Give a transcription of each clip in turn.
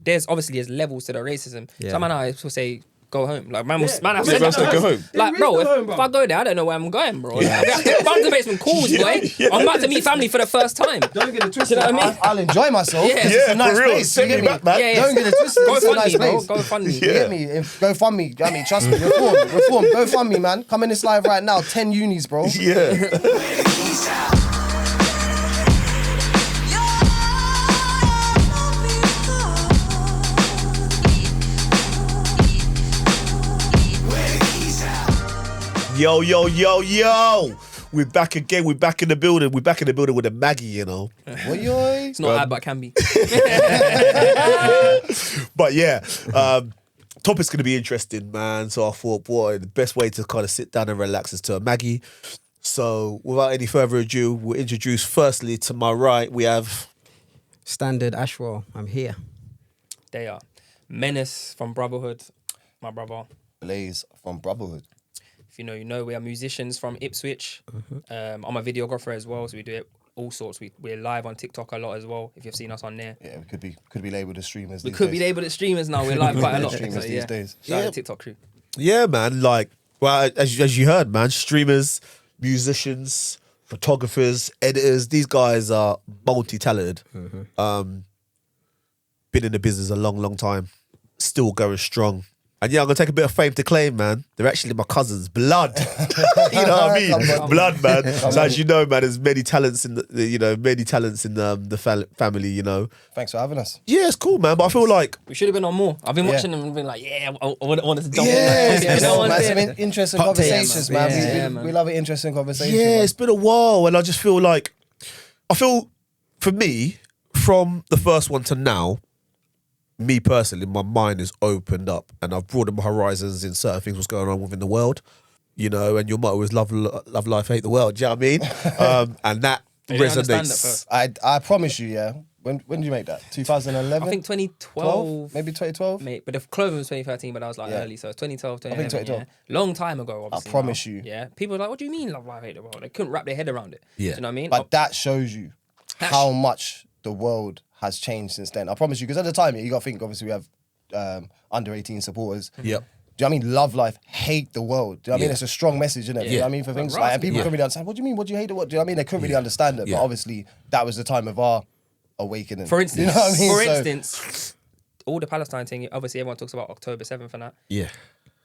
there's levels to the racism. Yeah. Some man I will say go home. Like man have said man that. said go home. Like bro, if I go there, I don't know where I'm going, bro. Run to basement calls, boy. I'm about to meet family for the first time. Don't get it twisted. You know what I mean? I'll enjoy myself. Yeah. It's a nice for real. place. Send You me get back, man. Yeah. Don't get it twisted. Go It's a fund nice me, bro. place. Go fund me. You get me? Go fund me. I mean, trust me. Reform. Go fund me, man. Come in this live right now. 10 unis, bro. Yeah. Yo. We're back again. We're back in the building. We're back in the building with a Maggie, you know. What you? It's not hard, but it can be. But yeah, topic's going to be interesting, man. So I thought, boy, the best way to kind of sit down and relax is to a Maggie. So without any further ado, we'll introduce firstly to my right, we have... Standard Ashwell, I'm here. They are. Menace from Brvtherhood, my brother. Blaze from Brvtherhood. If you know, you know. We are musicians from Ipswich. I'm a videographer as well, so we do it all sorts. We're live on TikTok a lot as well, if you've seen us on there. Yeah, we could be labelled as streamers. We could be labelled as streamers now. We're live quite a lot. Streamers So, these days. Shout out to TikTok crew. Yeah, man. Like, well, as you heard, man, streamers, musicians, photographers, editors, these guys are multi-talented. Been in the business a long time. Still going strong. And yeah, I'm going to take a bit of fame to claim, man. They're actually my cousins. Blood. You know what I mean? Blood, man. So as you know, man, there's many talents in the family, you know. Thanks for having us. Yeah, it's cool, man. But I feel like... We should have been on more. I've been watching them and been like, yeah, I want to jump Yeah, in. it's Some interesting conversations, man. We love it, interesting conversations. Yeah, man. it's been a while, and I just feel like... for me, from the first one to now, me personally, my mind is opened up and I've broadened my horizons in certain things, what's going on within the world, you know, and your motto is love life, hate the world, do you know what I mean? And that They didn't understand resonates. that I promise you, yeah. When did you make that? 2011? I think 2012. Maybe 2012? Mate, but the clothing was 2013, but I was like early, so it's 2012, 2011. I think 2012. Yeah. Long time ago, obviously. I promise now. you. Yeah. People are like, what do you mean love life, hate the world? They couldn't wrap their head around it. Yeah. Do you know what I mean? But that shows you how much the world has changed since then. I promise you, because at the time, you got to think, obviously, we have under 18 supporters. Yep. Do you know what I mean? Love life, hate the world. Do you know what I mean? It's a strong message, isn't it? Do you know what I mean? For things like, and people couldn't really understand, what do you mean? What do you hate the world? Do you know what I mean? They couldn't really understand it. But obviously, that was the time of our awakening. For instance, you know what I mean? for instance, all the Palestine thing, obviously everyone talks about October 7th and that. Yeah.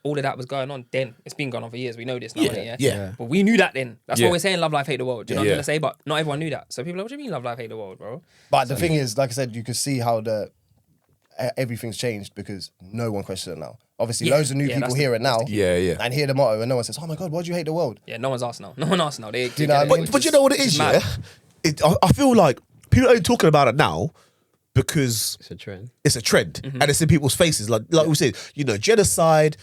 All of that was going on then. It's been going on for years. We know this now, innit? Yeah. But we knew that then. That's what we're saying, love life, hate the world. Do you know what I'm Yeah. going to say? But not everyone knew that. So people are like, what do you mean love life, hate the world, bro? But the thing is, like I said, you can see how everything's changed because no one questions it now. Obviously, loads of new people hear it now. Yeah. And hear the motto, and no one says, "Oh my God, why do you hate the world?" Yeah, no one's asked now. No one asks now. Do you know what I mean? But you know what it is, mad. yeah? I feel like people are only talking about it now because It's a trend. it's a trend and it's in people's faces. Like we said, you know, genocide,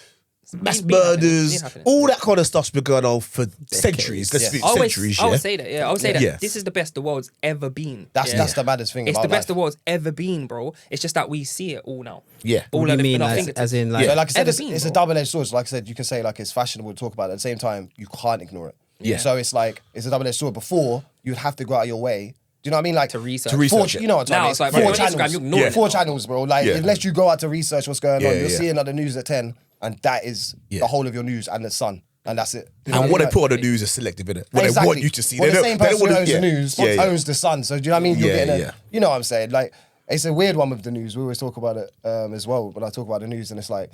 mass been happening. murders, Been happening. all that kind of stuff's been going on for centuries. Let's be I always centuries, I yeah. would say that, I would say that Yeah. this is the best the world's ever been. That's the maddest thing It's about the best life. the world's ever been, bro. It's just that we see it all now. Yeah. All What do you of it mean, in our as fingertips. in like... So like I said, Ever been, it's a bro. double-edged sword. So like I said, you can say like it's fashionable to talk about it. At the same time, you can't ignore it. Yeah. So it's like, it's a double-edged sword. Before, you'd have to go out of your way. Do you know what I mean? Like To research. research it. You know what I'm Now it's like, four bro, on channels. Instagram, you're ignoring it Four now. channels, bro. Like, Yeah. unless you go out to research what's going on, Yeah, you're yeah. seeing on the news at 10, and that is the whole of your news and the sun. And that's it. You know And I what mean? they put on the news is selective, innit? What Exactly. they want you to see. Well, They the don't- same they don't person who wanna- owns the news owns the sun. So do you know what I mean? You're Yeah, getting yeah. you know what I'm saying? Like, it's a weird one with the news. We always talk about it as well when I talk about the news, and it's like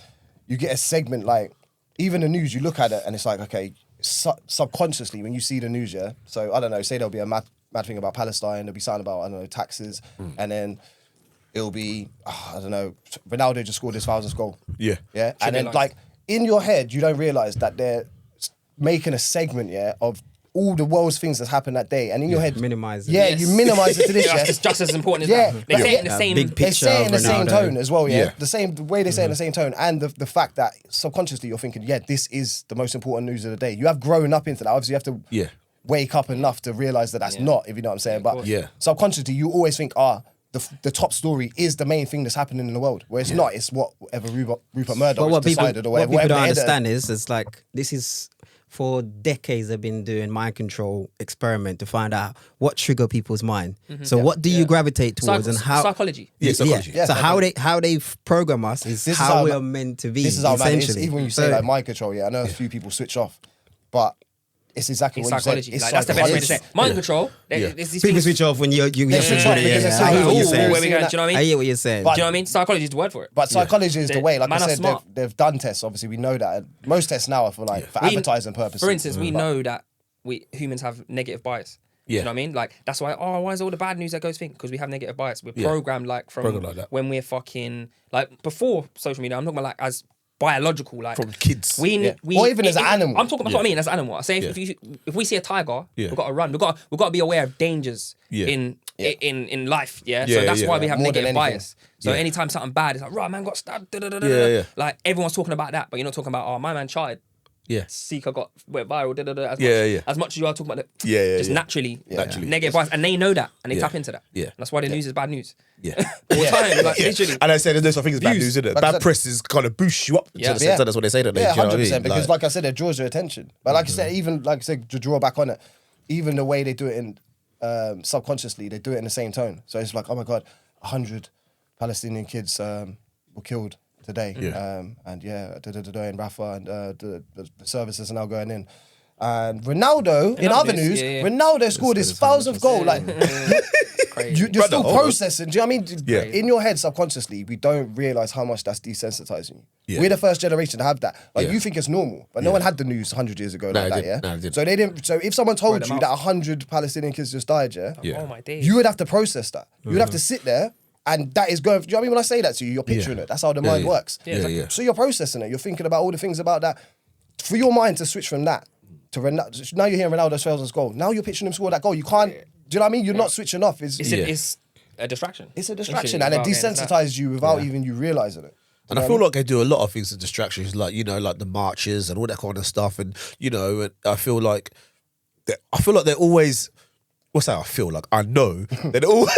you get a segment like even the news. You look at it and it's like, okay, subconsciously when you see the news, yeah. So I don't know. Say there'll be a mad thing about Palestine. There'll be something about, I don't know, taxes, and then it'll be I don't know. Ronaldo just scored his 1,000th goal. Yeah. Yeah, and then like- like in your head, you don't realize that they're making a segment, of all the world's things that's happened that day, and in your head, Minimise it. Yeah, Yes. you minimize it to this. It's just as important as Yeah, that. They but- say it in the Yeah, same... big They picture say it in the of same Ronaldo. tone as well, Yeah. the way they say it in the same tone, and the fact that subconsciously you're thinking, this is the most important news of the day. You have grown up into that. Obviously, you have to Yeah. wake up enough to realize that that's not, if you know what I'm saying. But Yeah. subconsciously, you always think, the top story is the main thing that's happening in the world. Where it's not, it's whatever Rupert Murdoch But what people, decided or what whatever. people don't the editor- understand is, it's like, this is for decades have been doing mind control experiment to find out what trigger people's mind. So what do you gravitate towards and how psychology. Yeah, psychology. Yeah, so psychology. how they program us is This is how how we ma- are meant to be. This is how man it is. essentially. Even when you say like mind control, I know a few people switch off, but it's exactly It's what psychology. you said. Like, that's the best way to say psychology. it. Mind control. There's these People things- switch off when you They switch off because it's I hear like, what you're ooh, saying. where we going? Do you know what I mean? I hear what you're saying. Do you know what I mean? Psychology is the word for it. But psychology is the way. Like I Man are said, smart. they've done tests. Obviously, we know that. Most tests now are for advertising purposes. For instance, we know that we humans have negative bias. Yeah. You know what I mean? Like, that's why, why is all the bad news that goes thing? Because we have negative bias. We're programmed Programmed like that. when we're fucking, like, before social media, I'm talking about, like, as biological, like. From kids. We Or even as an animal. I'm talking about what I mean, as an animal. I say, if we see a tiger, we've got to run. We've got to be aware of dangers in life, Yeah, so that's yeah. why we have More than negative anything. bias. So anytime something bad, it's like, right, man got stabbed, Yeah. like, everyone's talking about that, but you're not talking about, my man charted. Yeah. Seeker went viral, as much as you are talking about it. Yeah, Just yeah. naturally, Naturally. negative bias, and they know that, and they Yeah. tap into that. Yeah. That's why the news is bad news. Yeah. All the time, like, literally. And I said there's some things bad Views. news, isn't it? Like I Bad said- press is kind of boosts you up. Yeah. To the sense that that's what they say, don't they? Yeah, Do you know what I 100%. mean? Because, like I said, it draws your attention. But like I said, even like I said, to draw back on it, even the way they do it in subconsciously, they do it in the same tone. So it's like, oh my god, 100 Palestinian kids were killed today. Yeah. And in Rafah, and the services are now going in. And Ronaldo, in other news, Ronaldo scored his 1,000th goal. Like, Crazy. you're still hold on. processing. Do you know what I mean? Yeah. In your head, subconsciously, we don't realize how much that's desensitizing you. Yeah. We're the first generation to have that. Like, Yeah. you think it's normal, but no one had the news 100 years ago like they that, didn't. yeah? No, they didn't. So they didn't. So if someone told them you out. that 100 Palestinian kids just died, yeah, Yeah. Oh my days. you would have to process that. You would have to sit there, and that is going. Do you know what I mean? When I say that to you, you're picturing it. That's how the mind works. Yeah, exactly. yeah. So you're processing it. You're thinking about all the things about that. For your mind to switch from that to Ronaldo, now you're hearing Ronaldo's 1,000th goal. Now you're picturing him score that goal. You can't. Do you know what I mean? You're not switching off. It's a distraction. it's a distraction, Literally, and it without getting that. desensitizes you without even you realizing it. And I feel like they do a lot of things to distractions, like, you know, like the marches and all that kind of stuff. And, you know, and I feel like they're always. What's that? I feel like I know they're always.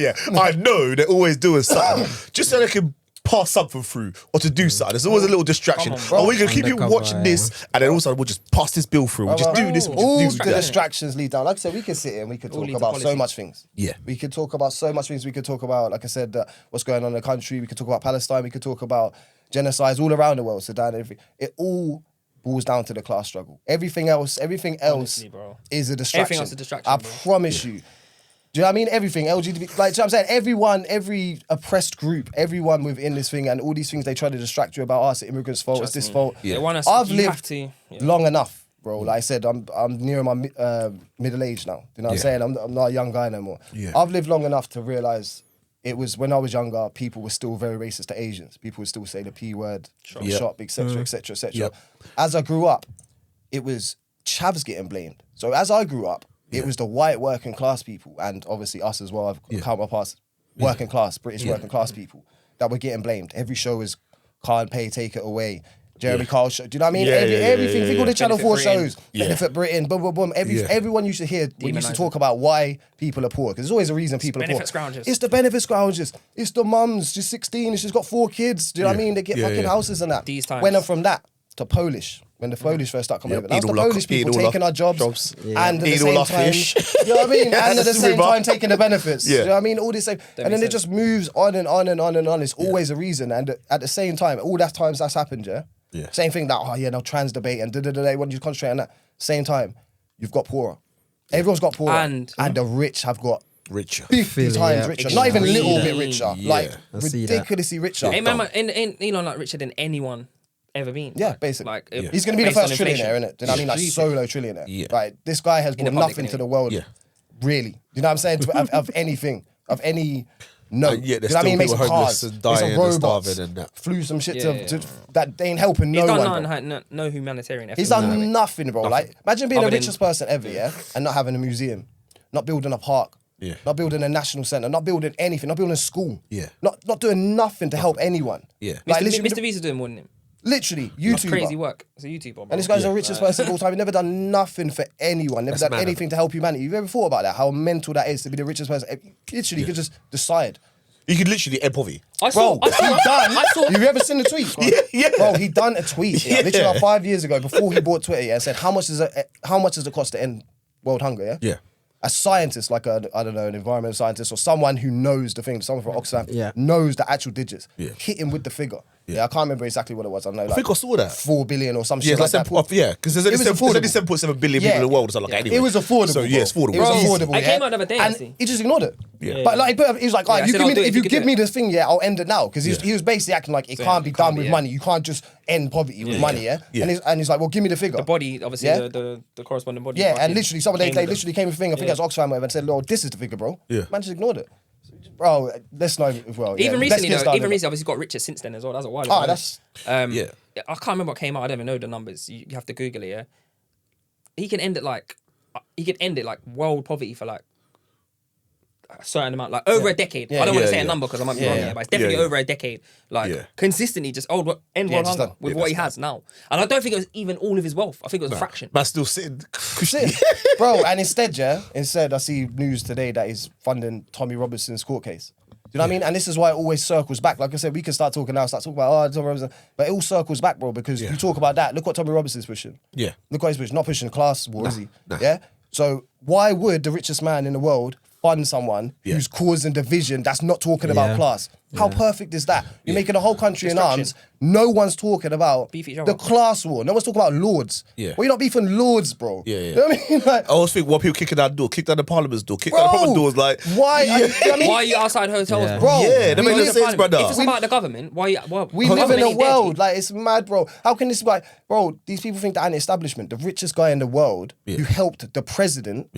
yeah. I know they're always doing something just so they can pass something through or to do something. There's always a little distraction. Come on, bro. Are we gonna keep you Undercover, watching this, and then also we'll just pass this bill through. We'll just do this. We'll All just do the that. distractions lead down. Like I said, we could sit here and we could All talk lead to about so policy. much things. Yeah. We could talk about so much things. We could talk about, like I said, what's going on in the country. We could talk about Palestine. We could talk about genocides all around the world, Sudan, everything. It all boils down to the class struggle. Everything else Honestly, bro. is a distraction. Everything else is a distraction, I bro. promise you. Do you know what I mean? Everything, LGBT, like, do you know what I'm saying? Everyone, every oppressed group, everyone within this thing, and all these things they try to distract you about us, the immigrants' fault, it's this fault. They want us. I've you have lived to. long enough, bro. Like I said, I'm nearing my middle age now. You know what I'm saying? I'm not a young guy no more. Yeah. I've lived long enough to realize it was when I was younger, people were still very racist to Asians. People would still say the P word, shop, etc., etc., etc. Yep. As I grew up, it was chavs getting blamed. So as I grew up, it was the white working class people, and obviously us as well, counterparts, working class, British working class people, that were getting blamed. Every show was can't pay, take it away. Jeremy Kyle show. Do you know what I mean? Everything. Think all the Channel 4 Benefit shows. Benefit Britain, boom, boom, boom. Everyone used to hear, we used to Demonising. talk about why people are poor. Because there's always a reason people are poor. benefit scroungers. It's the benefit scroungers. It's the mums, she's 16, and she's got 4 kids. Do you know what I mean? They get fucking houses and that. These times. Went on from that to Polish. When the Polish first started coming over. Now it's the Eat all our- Polish people eat all our taking our jobs. Yeah. And at Eat the all same our time, fish. you know what I mean? And at the That's same river. time taking the benefits. Yeah. You know what I mean? All this, and then makes it just moves on and on and on and on. It's always a reason. And at the same time, all that times that's happened, yeah? Yeah. Same thing that, now trans debate and da-da-da-da, when you concentrate on that. Same time, you've got poorer. Everyone's got poorer. And- the rich have got Richer. 50 Feel it, times yeah. richer. Not even a little bit Extreme. richer. Yeah. Like, I see that. ridiculously richer. Hey, man, ain't Elon like richer than anyone ever been? Yeah, Like, basically. Like, He's going to be the based on first inflation. trillionaire, innit? Do you know what I mean? Like, solo trillionaire. Yeah. Like, this guy has the brought public, nothing innit? to the world. Yeah. Really. You know what I'm saying? Of anything. Of any note. And yet Do there's you know what I mean? still Makes people cars. homeless and Makes dying some and robots. starving and that. Flew some shit Yeah. to that they ain't helping no He's one. done bro. no humanitarian effort. He's done nothing, bro. Like, imagine being Other the than- richest person ever, yeah? And not having a museum. Not building a park. Yeah. Not building a national centre. Not building anything. Not building a school. Yeah. Not doing nothing to help anyone. Yeah. Like, Mr. literally, Mr. V's doing more than him. literally, That's YouTuber. crazy work. It's a YouTuber, bro. And this guy's the richest person of all time. He's never done nothing for anyone. Never done mad, anything to help humanity. You've ever thought about that? How mental that is to be the richest person? Literally, you could just decide. You could literally end poverty. Bro, Have you ever seen the tweet? Bro? Yeah. Bro, he done a tweet literally like 5 years ago before he bought Twitter. And said how much does it cost to end world hunger? Yeah. Yeah. A scientist, like an environmental scientist or someone who knows the thing, someone from Oxfam, knows the actual digits. Yeah. Hit him with the figure. Yeah, I can't remember exactly what it was. I know, like, I think I saw that. 4 billion or some Yeah, shit like that. because there's only 7.7 billion people in the world. So like, anyway. It was affordable. So yeah, it's affordable. It was It's easy. affordable. I yeah? came out the other day, and actually. he just ignored it. Yeah. But like, he was like, I said, I'll do it if you could give do me it. this thing, I'll end it now. Because he was basically acting like it can't be done with money. You can't just end poverty with money, yeah? And he's like, well, give me the figure. The body, obviously, the corresponding body. Yeah, and literally, they literally came with a thing. I think it was Oxfam, and said, "Lord, this is the figure, bro." Yeah. Man just ignored it. Bro, let's not. Well, Even let's recently, get started. obviously got richer since then as well. That's a while ago. Oh, that's. I can't remember what came out. I don't even know the numbers. You have to Google it. Yeah, he can end it like world poverty for like a certain amount, like over a decade. I don't want to say a number because I might be wrong here, but it's definitely over a decade. Like consistently, just end world hunger with what he has now. And I don't think it was even all of his wealth. I think it was a fraction. Man's still sitting. Bro, and instead, I see news today that he's funding Tommy Robinson's court case. Do you know what I mean? And this is why it always circles back. Like I said, we can start talking about, Tommy Robinson, but it all circles back, bro, because you talk about that. Look what Tommy Robinson's pushing. Yeah. Look what he's pushing. Not pushing class war, is he? Yeah? So why would the richest man in the world fund someone who's causing division that's not talking about class? How perfect is that? You're making a whole country in arms. No one's talking about the class war. No one's talking about lords. Yeah. Well, you're not beefing lords, bro. Yeah. You know what I mean? Like, I always think, what people kicking down the door, kick down the parliament's door, kick down the proper doors, like why? You know what I mean? Why are you outside hotels, bro? Bro, Yeah, that we makes no live- sense, brother. If it's about the government, why? We live in a world, like, it's mad, bro. How can this be like, bro, these people think the anti-establishment, the richest guy in the world who helped the president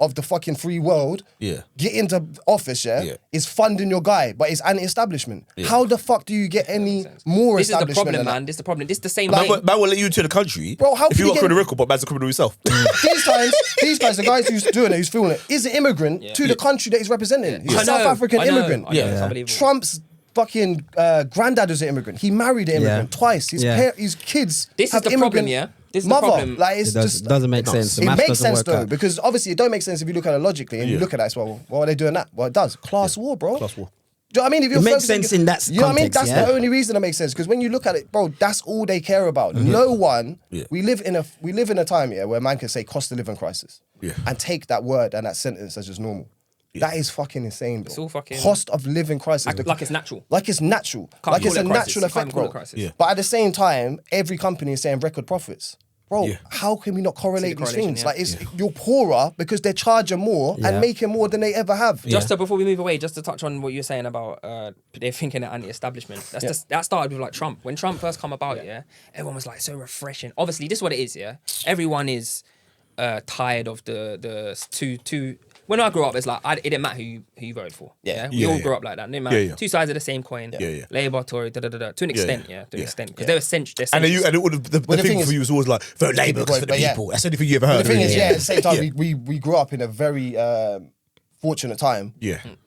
of the fucking free world get into office, is funding your guy, but it's anti-establishment. How the fuck do you get any more This is the establishment problem, than that? man. This is the problem. This is the same Man thing. will let you into the country, Bro, how if can you you got get- criminal record, but man's a criminal himself. These guys, the guys who's doing it, who's filming it, is an immigrant to the country that he's representing. He's a South African immigrant. I know, it's unbelievable. Trump's fucking granddad was an immigrant. He married an immigrant twice. His kids This is have the immigrant problem, yeah? This is the mother. problem. Like, it's just doesn't make sense. The it math makes doesn't sense work though, out. because obviously it don't make sense if you look at it logically and you look at that as well. Why are they doing that? Well, it does. Class war, bro. Class war. Do you know what I mean? If you're It makes focusing- sense in that You know what I mean? context, That's the yeah. only reason it makes sense. Because when you look at it, bro, that's all they care about. No one. Yeah. We live in a time where man can say cost of living crisis and take that word and that sentence as just normal. That is fucking insane, bro. It's all fucking- cost of living crisis. Like it's natural. Like it's natural. Can't Like call it's it a a crisis. natural You can't effect, call it bro. a crisis. Yeah. But at the same time, every company is saying record profits. Bro, how can we not correlate these correlation, things? yeah. Like, you're poorer because they're charging more and making more than they ever have. Just before we move away, just to touch on what you're saying about they're thinking of anti-establishment. That started with like Trump. When Trump first come about, everyone was like so refreshing. Obviously, this is what it is. Yeah, everyone is tired of the two. When I grew up, it's like it didn't matter who you voted for. We all grew up like that. It didn't matter. Two sides of the same coin. Labour, Tory, to an extent. To an extent, because they were centrist. And the thing for you was always like, vote Labour because for the people. That's the only thing you ever heard. The thing is, at the same time, we grew up in a very fortunate time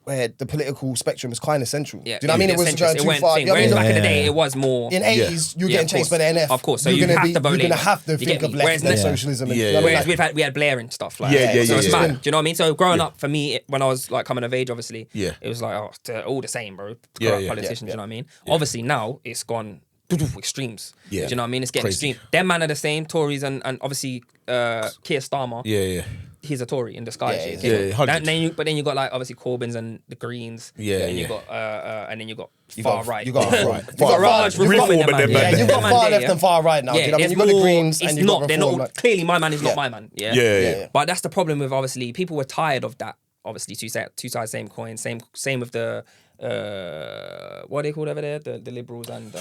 where the political spectrum was kind of central. Yeah. Do you know what I mean? It wasn't going too far. Whereas back in the day, it was more. In 80s, you were getting chased by the NF. Of course, so you're you gonna have to vote You're going to Labour. have to You think get of me? left and Whereas socialism. And, Yeah, you know what I mean? Whereas we had Blair and stuff like Yeah, that. yeah, So it's yeah, mad. yeah. Do you know what I mean? So growing up for me, when I was like coming of age, obviously, Yeah. it was like all the same, bro. Yeah, Corrupt yeah. politicians. You know what I mean? Obviously now it's gone extremes. Yeah. Do you know what I mean? It's getting Crazy. extreme. Them man are the same. Tories and obviously Keir Starmer. Yeah. He's a Tory in disguise. Yeah, 100. But then you got like obviously Corbyns and the Greens. Yeah, And you yeah. got far right. You got far right. You got Raj, Reform Reform, and them, Yeah, man. you've got man far there, left yeah. and far right now. Do you know what I mean? there's You've got the more- Greens it's and you've got not. They're Reform. not. Clearly, my man is not my man. Yeah. Yeah. But that's the problem with obviously people were tired of that. Obviously, two sides, same coin. Same with the what are they called over there? The Liberals and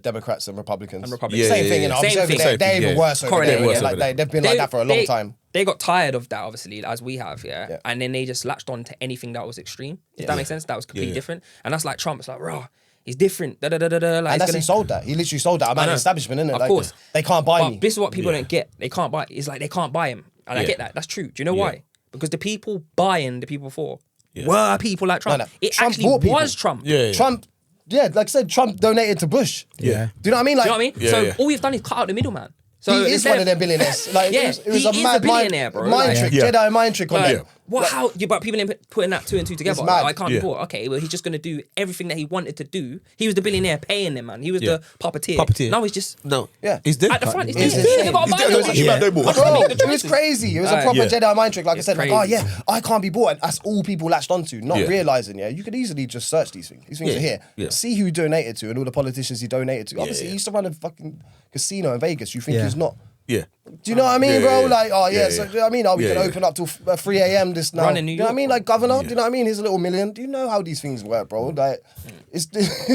Democrats and Republicans. Republicans. Same thing, you know. Same Obviously, thing. they're even worse over Correlated, there. yeah. Like, they've been like that for a long time. They got tired of that, obviously, as we have, and then they just latched on to anything that was extreme. If that makes sense, that was completely different. And that's like Trump. It's like, raw, he's different. Like, And he sold that. He literally sold that. I'm an establishment, innit? Of course. They can't buy But me. this is what people don't get. They can't buy. It's like they can't buy him, and I get that. That's true. Do you know why? Because the people buying the people before were people like Trump. No. It Trump actually bought people. was Trump. Yeah. Trump, like I said, Trump donated to Bush. Yeah. Do you know what I mean? Like, Do you know what I mean? Yeah, So yeah. all we've done is cut out the middleman. So he is instead one of them billionaires. Like, Yeah, it was he a is mad a billionaire, bro. mind Like- trick, Yeah. Jedi mind trick on Like, them. What? How? Yeah, but people ain't putting that two and two together. It's mad. Like, I can't be bought. Okay, well, he's just gonna do everything that he wanted to do. He was the billionaire paying them, man. He was the puppeteer. Now he's just Yeah, he's dead. at the front. He's He's dead. insane. They got a He's dead. minor. He's actually no more. Bro, Make the it was choices. crazy. It was a proper Yeah. Jedi mind trick. Like It's I said, like, oh crazy. yeah, I can't be bought. And that's all people latched onto, not Yeah. realizing, yeah, you could easily just search these things. These things Yeah. are here. Yeah. See who he donated to and all the politicians he donated to. Obviously, yeah. he used to run a fucking casino in Vegas. You think Yeah. he's not? Yeah. Do you know what I mean, Yeah, bro? yeah, Like, oh yeah, yeah, so yeah. do you know what I mean? Oh, we Yeah, can yeah. open up till 3 a.m. this now. Run in New Do you know what I York, mean? bro. Like governor, do you know what I mean? Here's a little million. Do you know how these things work, bro? Like, it's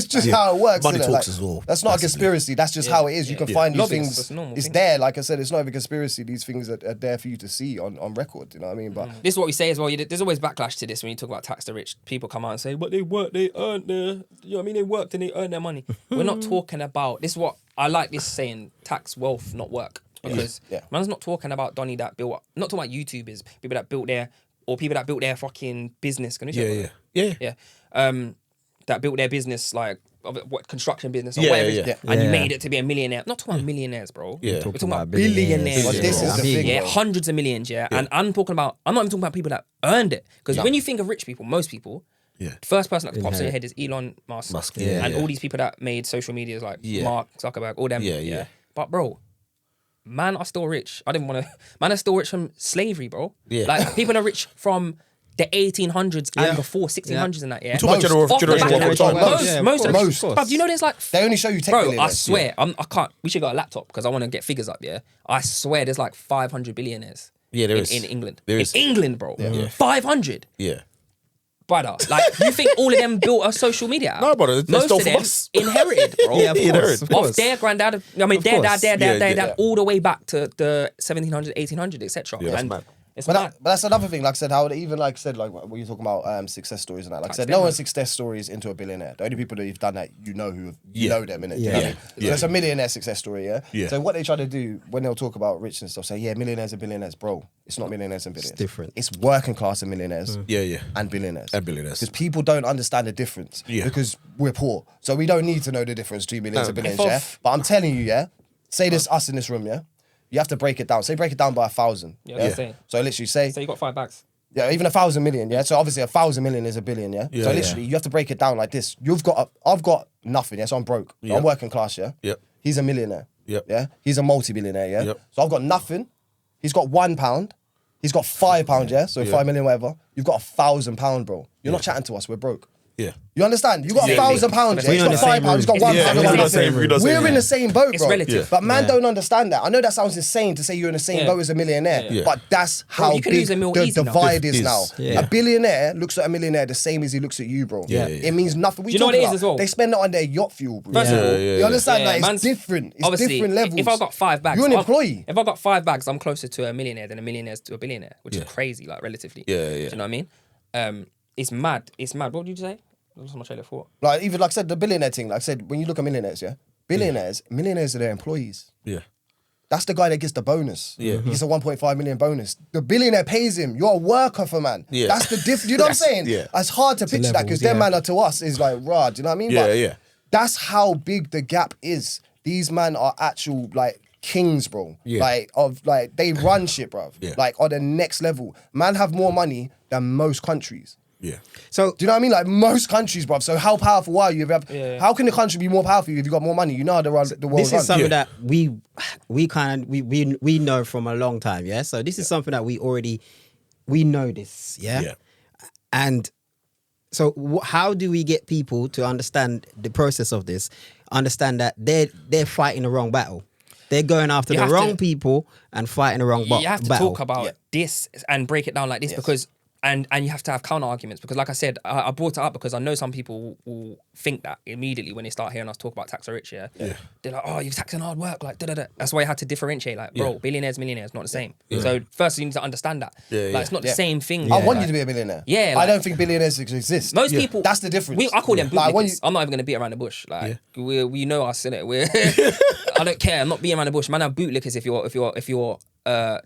just Yeah. how it works. Money innit? talks Like, as well, That's not a massively. conspiracy. That's just how it is. You can find these Lobbyists, things. that's a normal It's thing. there. Like I said, it's not even a conspiracy. These things are there for you to see on record. You know what I mean? But This is what we say as well. There's always backlash to this when you talk about tax the rich. People come out and say, "But they worked, they earned their, you know what I mean? They worked and they earned their money." We're not talking about this. Is what I like this saying: tax wealth, not work. Because man's not talking about Donny that built. Not talking about YouTubers, people that built their fucking business. Can you say Yeah. that built their business like what construction business or Yeah, whatever, yeah, it is, yeah. and you Yeah. made it to be a millionaire. Not talking about millionaires, bro. Yeah. We're talking about billionaires. billionaires. But this bro. is the thing, Yeah, bro. hundreds of millions, yeah. And I'm not even talking about people that earned it. Because when you think of rich people, most people, Yeah. the first person that pops in your head is Elon Musk. Yeah, and yeah. all these people that made social medias like Yeah. Mark Zuckerberg, all them. Yeah. But bro, man are still rich. Man are still rich from slavery, bro. Yeah. Like people are rich from the 1800s and before 1600s and that, yeah. Talk about Off the generation back one of time. most, Yeah, of most, course, most. of course. Bruv, you know there's like they only show you tech bro, I billionaires. swear, I can't. We should get a laptop because I want to get figures up. Yeah, I swear, there's like 500 billionaires. Yeah, there in, is. in England. There is. In England, bro. Yeah. 500, Yeah. brother. Like you think all of them built a social media app? No, brother, they Most stole of from them us. inherited, bro. Yeah, of course, inherited. of Off course. their granddad, I mean, their course. dad, Yeah, dad, all the way back to the 1700s, 1800s, etc. Yeah, that's And mad. it's But, mad. but that's another thing. Like I said, how even like I said, like when you're talking about success stories and that. Like I said, no one's success stories into a billionaire. The only people that you've done that, you know who you know them in it. Yeah. You know what I mean? Yeah. So it's a millionaire success story. Yeah. Yeah. So what they try to do when they'll talk about rich and stuff, say yeah, millionaires and billionaires, bro. It's not millionaires and billionaires. different. It's working class and millionaires. Yeah. And billionaires. And billionaires. Because people don't understand the difference. Yeah. Because we're poor. So we don't need to know the difference between millions and billions, F yeah? off. But I'm telling you, yeah, say this us in this room, yeah? You have to break it down. Say break it down by 1,000. Yeah, that's it. So literally say, So you got 5 bags. yeah, even 1,000 million, yeah? So obviously 1,000 million is a billion, yeah? Yeah, So yeah. literally you have to break it down like this. I've got nothing, yeah? So I'm broke. Yeah. I'm working class, yeah? Yep. He's a millionaire. Yep. Yeah? He's a multi-billionaire, yeah? Yep. So I've got nothing. He's got £1. He's got £5, yeah? So 5 million, whatever. You've got £1,000, bro. You're not chatting to us, we're broke. Yeah. You understand? You got Yeah. £1,000, yeah? We're He's in got the same £5, he's got room. £1. Yeah, I've we're got in the nothing. same room. We're in the same boat, It's bro. relative. But man don't understand that. I know that sounds insane to say you're in the same Yeah. boat as a millionaire, Yeah. but that's how you can big lose a mil the easy now. divide is Is. now. Yeah. A billionaire looks at a millionaire the same as he looks at you, bro. Yeah. It means nothing. Do you know what it is as well? They spend it on their yacht fuel, bro. First of all, You understand Yeah, that? man's- It's different. It's Obviously, different levels. if I got 5 bags, You're an I'm- employee. If I got 5 bags, I'm closer to a millionaire than a millionaire to a billionaire, which is crazy, like relatively. Yeah. Do you know what I mean? It's mad. It's mad. What did you say? I lost my train of thought. Like even like I said, the billionaire thing. Like I said, when you look at millionaires, yeah, millionaires are their employees. Yeah. That's the guy that gets the bonus. Yeah. He gets a 1.5 million bonus. The billionaire pays him. You're a worker for man. Yeah. That's the difference. You know what I'm saying? Yeah. It's hard to picture that because levels, their yeah. manner to us is like, rah, do you know what I mean? Yeah, But yeah. that's how big the gap is. These men are actual like kings, bro. Yeah. Like they run shit, bro. Yeah. Like on the next level. Man have more money than most countries. Yeah. So Do you know what I mean? Like most countries, bruv. So how powerful are you? How can the country be more powerful if you got more money? You know how the world this runs. is something Yeah. that we know from a long time, yeah. So this is something that we know this, yeah. Yeah. And so how do we get people to understand the process of this? Understand that they're fighting the wrong battle. They're going after You the have wrong to- people and fighting the wrong You have to battle. talk about this and break it down like this because and you have to have counter arguments because like I said, I brought it up because I know some people will think that immediately when they start hearing us talk about tax or rich, yeah. They're like, oh, you're taxing hard work, like da-da-da. That's why I had to differentiate, like, bro, billionaires, millionaires, not the same. So first you need to understand that. Like it's not the same thing. I want like- you to be a millionaire. Yeah, I like- don't think billionaires exist. Most people, That's the difference. I call them Like, I want bootlickers. you- I'm not even gonna beat around the bush. Like we know us in it. I don't care. I'm not beating around the bush. Man, I'm bootlickers if you're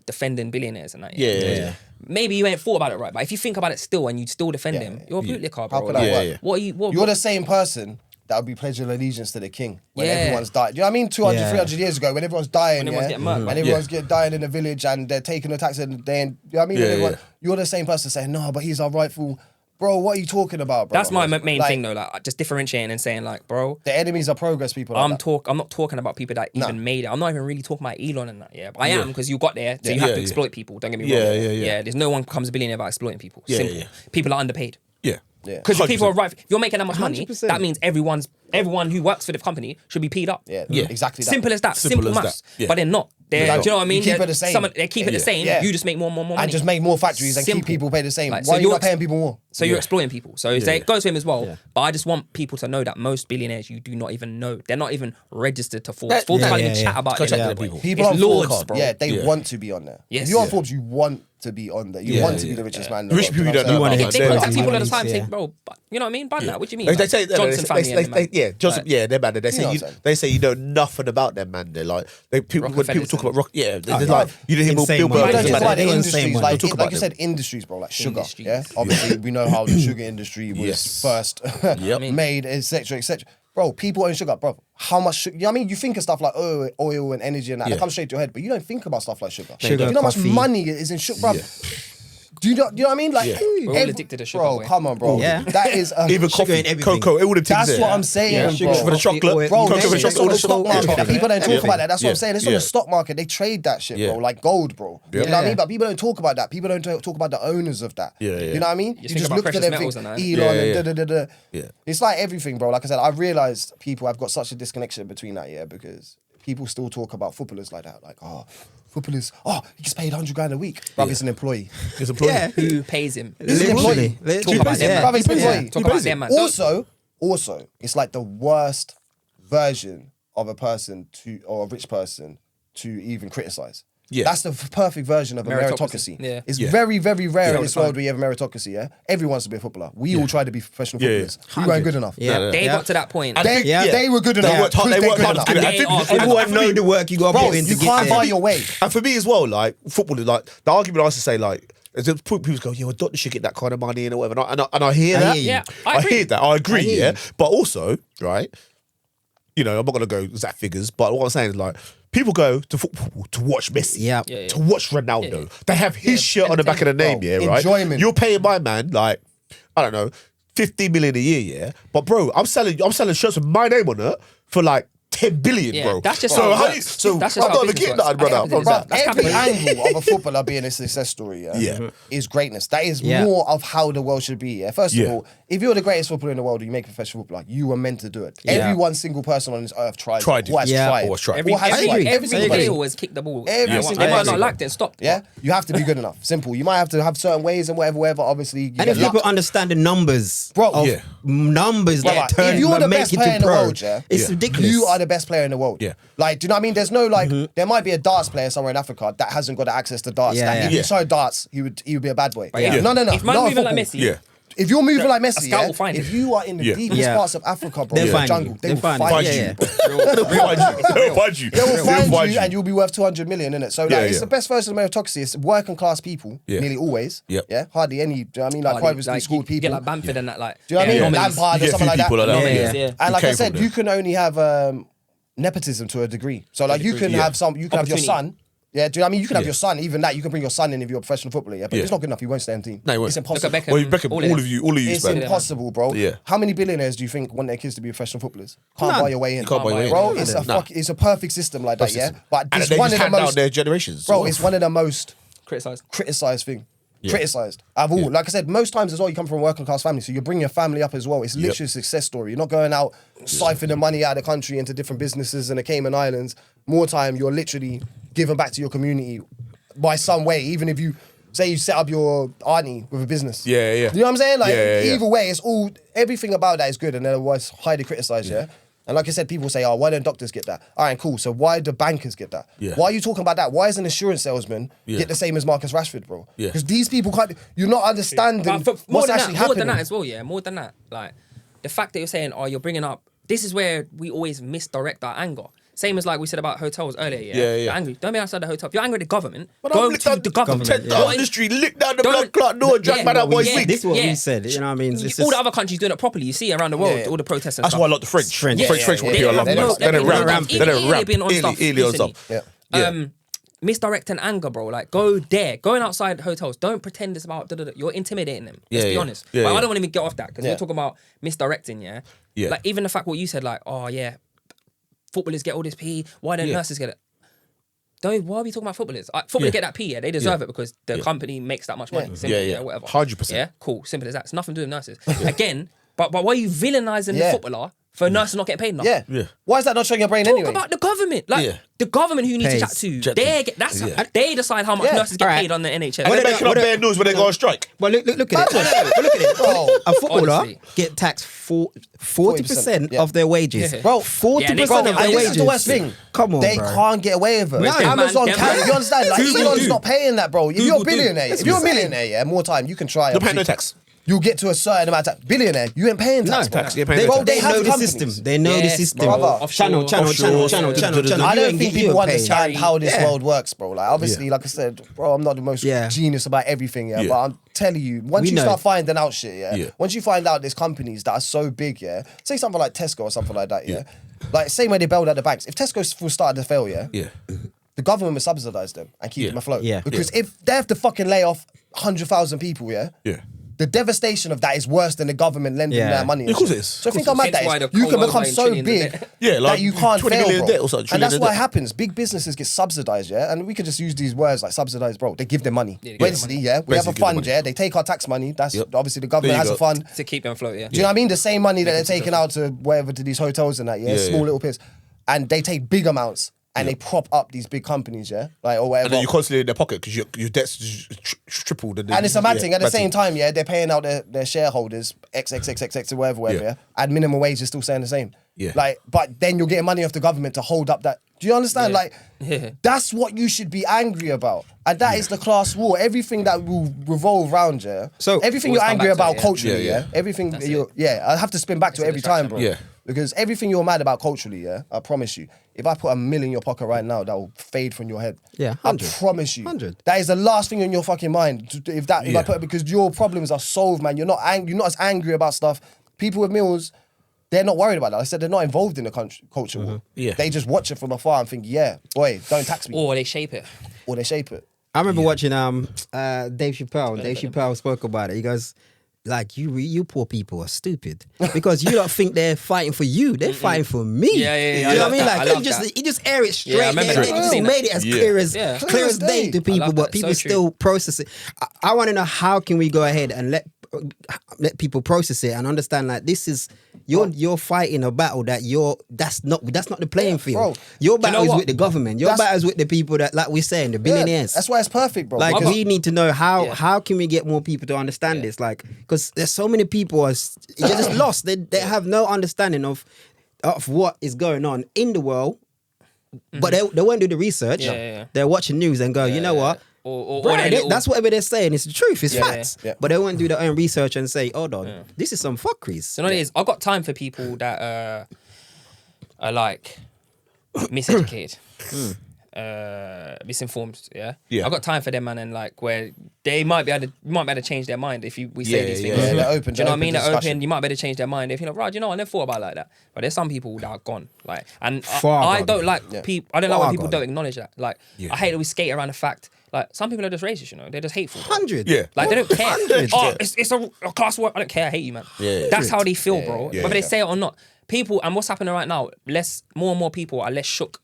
defending billionaires and that. Yeah. Maybe you ain't thought about it right, but if you think about it still and you still defend him, you're a bootlicker, bro. How can that Like, work? yeah. What are you? What, You're the same person that would be pledging allegiance to the king when Yeah. everyone's died. You know what I mean? 200, Yeah. 300 years ago, when everyone's dying, When everyone's getting murdered. and everyone's dying in the village and they're taking the tax and they, you know what I mean? Yeah, And everyone, yeah. you're the same person saying, no, but he's our rightful. Bro, what are you talking about, bro? That's my main Like, thing though. Like just differentiating and saying like, bro, The enemies of progress, people. Like I'm that. I'm not talking about people that Nah. even made it. I'm not even really talking about Elon and that. Yeah, but I Yeah. am because you got there, so you Yeah. have Yeah, to yeah. exploit people. Don't get me Yeah, wrong. yeah. There's no one becomes a billionaire by exploiting people. Yeah, Simple. yeah. People are underpaid. Yeah. Yeah. Because if people are 100%. right, if you're making that much money, 100%. that means everyone who works for the company should be paid up. Yeah, Yeah. exactly that. Simple as that. Simple Simple as maths. that. Yeah. But they're not. They're, No. do you know what I mean? You keep They're- it the same. They keep it the Yeah. same. Yeah. You just make more money. And just make more factories and keep Simple. people pay the same. Like, Why are you you're not paying people more? So you're exploiting people. So Yeah. it goes to him as well. Yeah. But I just want people to know that most billionaires you do not even know. They're not even registered to Forbes. That- Forbes yeah, can't yeah, even yeah. chat about Can't them. chat to anyway. people. People It's on lords, Forbes, bro. yeah, they Yeah. want to be on there. Yes. If you're on Yeah. Forbes, you want to be on there. You Yeah, want to be yeah. the richest man. in the Rich world, people you don't know know what I'm about They that. contact Yeah. people all the time Yeah. saying, bro, but you know what I mean? Ban that. What do you mean? They Like, say Johnson family. and them, man. yeah, Johnson, Like, yeah, they're mad. They You know say what you, I'm saying? they say you know nothing about them, man. They're like people when people Rockefellers talk about rock, yeah, they're yeah. like you didn't hear Insane Bill money. But Burr. don't Yeah, talk about the they on the industries, same one. like, Don't talk like about you them. said, industries, bro, like sugar. Industries. Yeah, obviously we know how the sugar industry was Yes. first Yep. made, etc., etc. Bro, people own sugar, bro. How much sugar? You know what I mean? You think of stuff like oil and energy and that. Yeah. That comes straight to your head, but you don't think about stuff like sugar. Sugar, Do you know how much coffee. money is in sugar, bro? Yeah. Do you know what I mean? Like, Yeah. We're all addicted to sugar, bro. boy. Come on, bro. Yeah. That is Even Sugar coffee, in everything. cocoa, all the things that's there. what I'm saying, Yeah, bro. sugar For the chocolate, oil, Bro, cocoa they, for the it's chocolate, on all the the stock chocolate. market. everything. People don't talk Yeah. about that. That's what I'm Yeah. saying. It's on Yeah. the stock market. They trade that shit, Yeah. bro, like gold, bro. You know what I Yeah. mean? But people don't talk about that. People don't talk about the owners of that. Yeah, yeah. You know what I mean? You think just about look at precious them, metals think and that. Elon Yeah, and yeah. da-da-da-da. Yeah. It's like everything, bro. Like I said, I realized people have got such a disconnection between that, yeah, because people still talk about footballers like that. Like, oh, footballers, he gets paid 100 grand a week. Bruv, it's an employee. It's employee. Yeah. Who pays him? It's an employee. Talk about them, Yeah. man. Bruv, it's an employee. Talk about them, man. Don't- Also, it's like the worst version of a person or a rich person to even criticize. Yeah. That's the perfect version of a Meritocracy. meritocracy. Yeah. It's Yeah. very, very rare Yeah, in this all the world where you have a meritocracy, yeah? Everyone wants to be a footballer. We all try to be professional Yeah, yeah. footballers. We weren't good enough. Yeah. No, no. They Yeah. got to that point. They were good They enough. worked hard. because They they're worked good hard enough. to get it. I They think are- Everyone know the work you got to Bro, put in to you get can't there. buy your way. And for me as well, like football, like the argument I used to say, like people go, "Yeah, well, doctors should get that kind of money and whatever." And I hear I that. hear you. Yeah, I I agree. hear that. I agree. I hear Yeah, you. but also, right? You know, I'm not gonna go exact figures, but what I'm saying is like people go to football to watch Messi, Yeah. Yeah, yeah. to watch Ronaldo. Yeah. They have his shirt on the back of the name, Bro, yeah, right? enjoyment. You're paying my man like I don't know, 15 million a year, yeah. But bro, I'm selling shirts with my name on it for like 10 billion, Yeah, bro. that's just so how it how works. you, so That's just I'm how not even business getting works. that, brother. That's how From business that. That's Every capitalism. angle of a footballer being a success story, Yeah. is greatness. That is Yeah. more of how the world should be. Yeah. First Yeah. of all, if you're the greatest footballer in the world, and you make a professional footballer, you were meant to do it. Yeah. Every one single person on this earth tried Tried or has it. Yeah. tried. Or has tried. Every Or has I agree. tried. every single I agree. player always kick the ball. Every They single might not player. like it and stop. Yeah, you have to be good enough. Simple. You might have to have certain ways and whatever. Obviously, you And get if people luck. understand the numbers, Bro, of yeah. numbers Bro, that if turn you're the make best it player to in the pro, world, yeah, it's Yeah. ridiculous. You are the best player in the world. Yeah. Like, do you know what I mean? There's no like, there might be a darts player somewhere in Africa that hasn't got access to darts. Yeah, That yeah. if you Yeah. saw darts, he would be a bad boy. yeah. No. If man not moving like football. Messi, Yeah. If you're moving like Messi, scout yeah, will find if him. you are in the Yeah. deepest Yeah. parts of Africa, bro, They'll in the find jungle, you. they They'll will find find you. you. Yeah, They'll find you. They will They'll find you and you'll be worth 200 million, innit? So like, Yeah, it's yeah. the best version of meritocracy. It's working class people, Yeah. nearly always. Yep. Yeah, hardly any. Do you know what I mean? Like privately like, schooled you people. get like Bamford and that, like. Do you know what I mean? anomalies. Lampard You or get a something few like that. people like that. Anomalies, yeah. And like I came said, from you there. can only have nepotism to a degree. So like you can Yeah. have you can have your Opportunity. son. Yeah, do you know what I mean? You can have Yeah. your son, even that, you can bring your son in if you're a professional footballer, yeah? But Yeah. it's not good enough, you won't stay on the team. No, you won't. It's Look impossible. at Beckham. Well, you Beckham, All all of of them. you, It's man. impossible, bro. Yeah. How many billionaires do you think want their kids to be professional footballers? Can't None. buy your way in. You can't buy your way in. Bro, Nah. it's a Nah. it's a perfect system like that, yeah? But And it's they one just of the hand down most, their generations. bro, it's one of the most Criticized. criticized thing. Yeah. Criticized. I've all, like I said, most times as well, you come from a working class family, so you're bringing your family up as well. It's literally a success story. You're not going out siphoning money out of the country into different businesses in the Cayman Islands. More time, you're literally giving back to your community by some way, even if you say you set up your auntie with a business. Yeah, yeah. You know what I'm saying? Like, Yeah. either way, it's all, everything about that is good, and otherwise highly criticized, yeah? And like I said, people say, oh, why don't doctors get that? All right, cool. So why do bankers get that? Yeah. Why are you talking about that? Why is an insurance salesman get the same as Marcus Rashford, bro? Yeah. Because these people can't, you're not understanding But more what's than actually that, more happening. than that as well, yeah. More than that, like the fact that you're saying, oh, you're bringing up. This is where we always misdirect our anger. Same as like we said about hotels earlier. Yeah, Yeah. You're angry. Don't be outside the hotel. If you're angry at the government, But go I'm licked to down the government. Take down the street, lick down the Don't- blood clot door, drag Yeah, man out boys' yeah, wig. This is what Yeah. we said. You know what I mean? It's All just- the other countries doing it properly. You see around the world, Yeah. all the protests and That's stuff. why I like the French. French. French Yeah, people yeah, I yeah. love. They're man. not- Then they're it not ramp. rampant. Then it Even ramp. being on stuff Illy on recently. stuff. Yeah. Misdirecting anger, bro. Like, go there. Going outside hotels. Don't pretend it's about... You're intimidating them. Let's Yeah, be yeah. honest. Yeah, But yeah. I don't want to even get off that because Yeah. we're talking about misdirecting, yeah? Yeah. Like, even the fact what you said, like, oh, yeah, footballers get all this P. Why don't Yeah. nurses get it? Why are we talking about footballers? Footballers get that P, yeah? They deserve it because the company makes that much money. Yeah. Simple, Yeah. Whatever. 100%. Yeah, cool. Simple as that. It's nothing to do with nurses. Again, but why are you villainising the Yeah. footballer for nurses not getting paid enough? Yeah. Yeah. Why is that not showing your brain Talk anyway? about the government. Like, Yeah. the government who you need to Pays. chat to. Chat They to. get, that's Yeah. they decide how much Yeah. nurses get Alright. paid on the NHS. And they're What making up bad news when they go on strike. Well, look at it. Look at it. Bro. A footballer Honestly. get taxed 40% yeah. of their wages. Yeah. Bro, 40% of Yeah, their and this wages. is the worst thing. Come on, they bro. can't get away with it. No. Amazon Them can. man- You understand? Like Google Elon's do. not paying that, bro. If Google you're a do. billionaire, That's if you're a what I'm saying. millionaire, yeah, more time you can try. They're paying no obviously. tax. You'll get to a certain amount of tax. Billionaire, you ain't paying tax. No. bro. Tax, you're paying They, no Bro, tax. they they have know the companies. system. They know the Yes, system. brother. Offshore, Channel. I don't think people understand Yeah. how this Yeah. world works, bro. Like, obviously, like I said, bro, I'm not the most Yeah. genius about everything, yeah. Yeah. But I'm telling you, once We you know. start finding out shit, yeah. Yeah. Once you find out there's companies that are so big, yeah. Say something like Tesco or something like that, yeah. Like, same way they bailed out the banks. If Tesco was started to fail, yeah. Yeah. The government would subsidise them and keep Yeah. them afloat. Yeah. Because if they have to fucking lay off 100,000 people, yeah. Yeah. The devastation of that is worse than the government lending Yeah. their money. and Of course shit. it is. So Of think course how it mad is. that Hence why is. the You can Congo become is so trillions in big debt. Yeah, like that you can't 20 fail, million bro. debt or something, And that's trillion what debt. happens. Big businesses get subsidised, yeah? And we could just use these words like subsidised, bro. They give them money. Yeah, they give them Wednesday, money. yeah? We have Wednesday a give them fund, money. yeah? They take our tax money. That's Yep. obviously the There government you has a go. fund. To keep them afloat, yeah. Do you know what I mean? The same money that they're taking out to wherever to these hotels and that, yeah? Yeah, Small yeah. little bits. And they take big amounts and they prop up these big companies, yeah? Like, or whatever. And then you constantly in their pocket because your debt's just tripled. And it's a mad thing. At the mad same time, yeah, they're paying out their shareholders XXXX or whatever, Yeah. and minimum wage is still staying the same. Yeah. Like, but then you're getting money off the government to hold up that. Do you understand? Yeah. Like, Yeah. that's what you should be angry about, and that is the class war. Everything that will revolve around, yeah. So- everything Always you're come angry back to about it, yeah. culturally, Yeah, yeah. yeah. Everything That's you're, it. yeah. I have to spin back to it It's a every time, distraction. bro. Yeah. Because everything you're mad about culturally, yeah. I promise you, if I put $1 million in your pocket right now, that will fade from your head. Yeah, I 100. promise you. 100. That is the last thing in your fucking mind. If I Yeah. put it, because your problems are solved, man. You're not as angry about stuff. People with meals, they're not worried about that. I said they're not involved in the culture war. Yeah. They just watch it from afar and think, yeah, boy, don't tax me. Or they shape it. Or they shape it. I remember watching Dave Chappelle. Dave Chappelle spoke about it. He goes, like, you poor people are stupid because you don't think they're fighting for you. They're fighting for me. Yeah, yeah, yeah. You I know love what I mean? that. I Like, love that. he just air it straight. Yeah, I remember They that. just Seen made it as Yeah. clear as Yeah. clear as day to I people, love but that. people So true. still process it. I want to know, how can we go ahead and let people process it and understand, like, this is you're fighting a battle that that's not the playing field. bro. Your know battle is what? with the government. Your battle is with the people that, like we're saying, the billionaires. Yeah, that's why it's perfect, bro. Like, Because- we need to know Yeah. how can we get more people to understand this? Like, because there's so many people they're just lost. They have no understanding of what is going on in the world, but they won't do the research. Yeah, yeah, yeah. They're watching news and go, you know what? Or Right, their little- that's whatever they're saying. It's the truth. It's Yeah, facts. yeah. But they won't do their own research and say, hold on, this is some fuckeries. So you know what it is? I've got time for people that are like miseducated, misinformed. Yeah, Yeah. I've got time for them, man, and like where they might be able to change their mind if we say Yeah, these yeah, things. yeah, they're open- Do you know what I they're mean? open They're discussion. open. You might be able to change their mind if you're like, right, you know, I never thought about it like that. But there's some people that are gone. Like, and Far I gone. don't like people. I don't like Far when people gone. don't acknowledge that. Like, I hate that we skate around the fact. Like, some people are just racist. You know, they're just hateful. 100. Yeah. Like, they don't care. 100. Oh, it's a class war. I don't care. I hate you, man. Yeah. That's how they feel, bro. yeah, Whether they yeah. say it or not. People, and what's happening right now, more and more people are less shook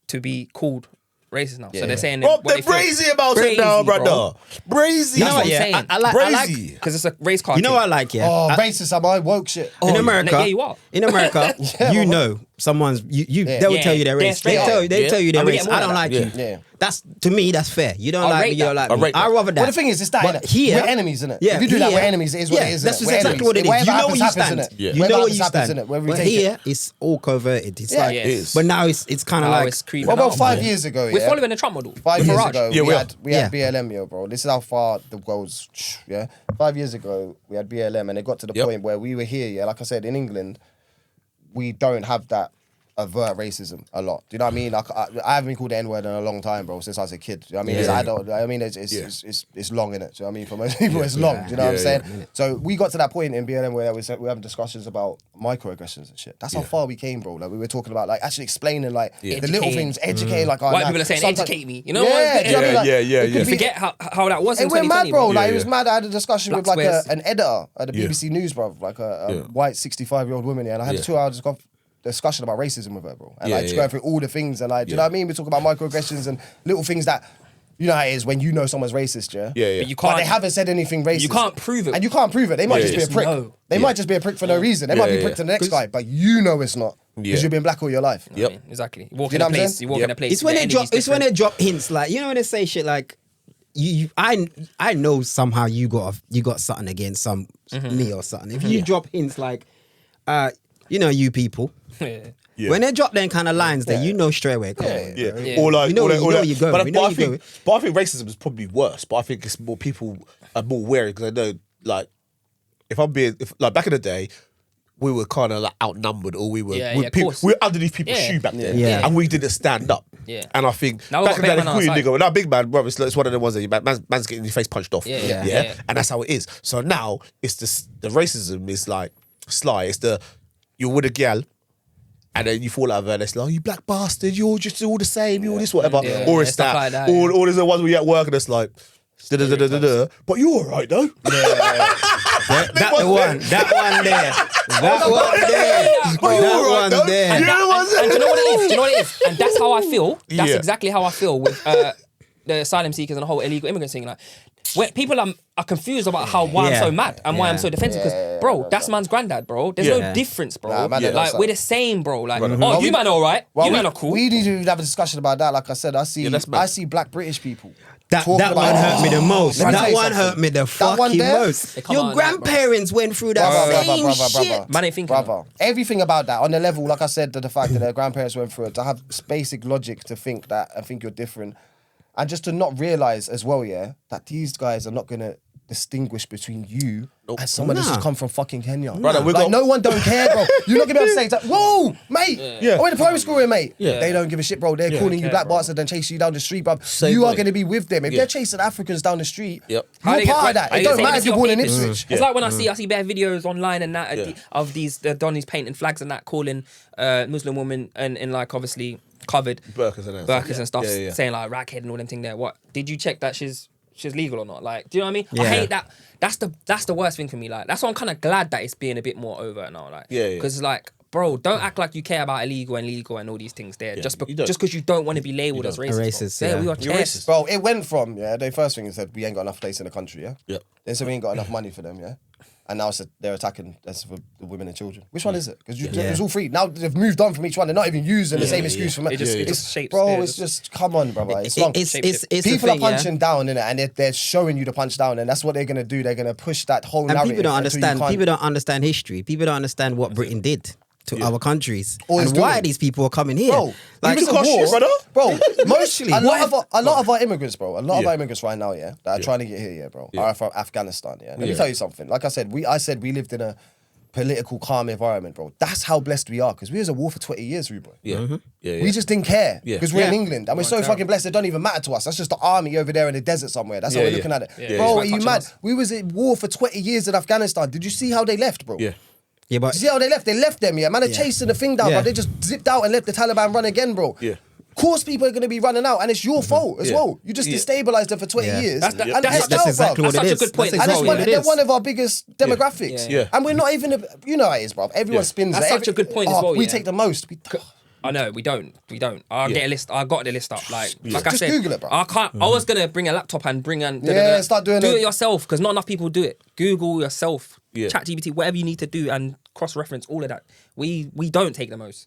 to be called racist now. So they're saying Bro, what they're they feel. brazy about it now, Brazy, bro. brother. Brazy. You know what? I'm Yeah, saying. I like. Brazy. Because it's a race card. You know what I like? Yeah. Oh, racist, am I? Woke shit. In America, yeah, you are. In America, Yeah, you but- know someone's you. Yeah. They will Yeah, tell you they're they're racist. straight They up. tell you Yeah. they're And we get racist. more I of don't that. like you. Yeah. That's, to me, that's fair. You don't I'll like rate me, you don't that. like I'll me. rate that. I rather that. Well, the thing is, it's that. But innit? here, we're enemies, innit? Yeah, If you do that, here- we're enemies. It is what yeah, it is. That's innit? We're exactly enemies. what it is. Whatever You know where you happens, stand. happens, innit? Yeah. You Whatever know where you happens, stand. innit? Whether we But take it. here, it's all coverted. It's Yeah, like, it is. but now it's kind of Now like, it's creeping Well, about out, 5 man. years ago, We're yeah. following the Trump model. 5 years Farage. ago, Yeah, we we had Yeah. BLM, yo, bro. This is how far the goes. Yeah, 5 years ago we had BLM, and it got to the Yep. point where we were here. Yeah, like I said, in England, we don't have that avert racism a lot. Do you know what I mean? Like I haven't been called the N-word in a long time, bro, since I was a kid. Do you know what I mean? Yeah. It's adult. I mean, it's long in it. Do you know what I mean? For most people, it's long. Do you know what I'm saying? So we got to that point in BLM where we were having discussions about microaggressions and shit. That's how far we came, bro. Like we were talking about like actually explaining like the little things, educating like White people are saying, educate me. You know what? Yeah, do you know what I mean? Like, it could You be- forget how that was in And we're 2020. mad, bro. Like, it was mad. I had a discussion Black with like squares. an editor at the BBC News, bro, like a white 65-year-old woman, and I had a 2-hour discussion about racism with her, bro. And like just going through all the things and like, do you know what I mean? We talk about microaggressions and little things that, you know how it is when you know someone's racist, Yeah. But you But can't. they haven't said anything racist. You can't prove it. And you can't prove it. They might just be a prick. No. They might just be a prick for no reason. They might be a prick to the next 'Cause- guy, but you know it's not. Because you've been black all your life. You know what I mean? Exactly. You walk You in know a what I'm place. saying? You walk in a place. It's when the they drop. energy's It's when they different. drop hints like when they say shit like, I know somehow you got something against some me or something. If you drop hints like, you people. Yeah. When they drop them kind of lines, then you know straight away. Come on, Yeah. bro. Yeah. Or like, We know or where like, you're going. But, We know but I where you're think, but I think racism is probably worse. But I think it's more people are more wary because I know, like, if like back in the day, we were kind of like outnumbered, or we were Yeah, of course. we were underneath people's Yeah. shoe back then, Yeah. and we didn't stand up. Yeah. And I think Now we back got in the day, big man call you outside. nigga. Now big man, bro, it's one of the ones that man's getting your face punched off. Yeah. And that's how it is. So now it's the racism is like sly. It's you're with a gal. And then you fall out of her and it's like, oh, you black bastard, you're just all the same, you're this, whatever. Yeah, Or it's stuff that, like that, or there's the ones where you're at work and it's like, da-da-da-da-da-da. But you're all right, though. That one there. That one there. That one there. And, You know what I'm saying? and do you know what it is? Do you know what it is? And that's how I feel. That's Yeah. exactly how I feel with the asylum seekers and the whole illegal immigrant thing. Like, where people are confused about why I'm Yeah. so mad and why I'm Yeah. so defensive. Because, bro, that's man's granddad, bro. There's Yeah. no difference, bro. Nah, man, like, that's we're the same, bro. Like, Well, oh, we- you man are all right. Well, you man are cool. We need to have a discussion about that. Like I said, I see that's mad. black British people. That talking one about- hurt me the most. Let me tell That you one something. hurt me the That one fucking there? most. They come Your out on that, bro. grandparents went through that same shit. Man ain't thinking Brother. Everything about that on the level, like I said, the fact that their grandparents went through it, to have basic logic to think that and think you're different, and just to not realize as well, that these guys are not gonna distinguish between you and someone that's just come from fucking Kenya. Brother, we like got- no one don't care, bro. You're not gonna be able to say, it's like, whoa, mate. Yeah. I went to primary school here, mate. Yeah. They don't give a shit, bro. They're calling you care, black bro. bastard and chasing you down the street, bro. Same You are way. gonna be with them. If Yeah. they're chasing Africans down the street, Yep. How you're they part of get- that. how It they don't say matter it's if you're your born in people. Ipswich. It's like when I see bare videos online and that of these the Donnies painting flags and that, calling Muslim women and like obviously covered Burkas and that. burkas and stuff, Yeah. saying like rackhead and all them thing there. What did you check that she's legal or not? Like, do you know what I mean? I Yeah. hate that. That's the worst thing for me. Like, that's why I'm kind of glad that it's being a bit more overt now. Like, Yeah. because like, bro, don't act like you care about illegal and legal and all these things there. Just you don't. because you don't want to be labelled as racist. bro. racist, Yeah, yeah. we are You're chairs. racist. Bro, it went from, the first thing is that we ain't got enough place in the country, yeah? Yep. Then said we ain't got enough money for them, yeah? And now they're attacking us for the women and children. Which one is it? Because it's all free. Now they've moved on from each one. They're not even using the same excuse for me. It just shapes. Bro, yeah, it's just, come on, brother. It's long. It's People a are thing, punching down in it, and they're showing you to punch down, and that's what they're gonna do. They're gonna push that whole And narrative. people don't until you understand. can't- People don't understand history. People don't understand what Britain did to other countries Or is and why doing. these people are coming here. Bro, like, even the war, brother. bro. Mostly, a lot What of our immigrants, bro. A lot of Yeah. our immigrants right now, that are trying to get here, bro, are from Afghanistan. Let me Yeah. tell you something. Like I said, we lived in a political calm environment, bro. That's how blessed we are, because we was at war for 20 years, bro. Yeah. Yeah. We just didn't care Yeah. because we're in Yeah. England and we're so fucking blessed. It don't even matter to us. That's just the army over there in the desert somewhere. That's how Yeah, we're yeah. looking at it, Yeah. bro. Yeah. Are you Touching mad? us. We was at war for 20 years in Afghanistan. Did you see how they left, bro? Yeah. yeah, but Did you see how they left? They left them, man. They're chasing the thing down, Yeah. but they just zipped out and let the Taliban run again, bro. Yeah. Of course, people are going to be running out, and it's your fault as Yeah. well. You just Yeah. destabilized them for 20 Yeah. years. That's and exactly headed out, exactly bro. what That's it such a is. good point That's as And well, exactly yeah. what they're it one is. of our biggest demographics. Yeah. And we're not even, you know how it is, bro. Everyone spins That's that. such a good point as well, We yeah. take the most. I know we don't. I'll get a list. I got the list up. Like I Just said, Google it, bro. I can't. I was gonna bring a laptop and bring an start doing do it. it yourself because not enough people do it. Google yourself. Yeah. ChatGPT, whatever you need to do, and cross-reference all of that. We don't take the most.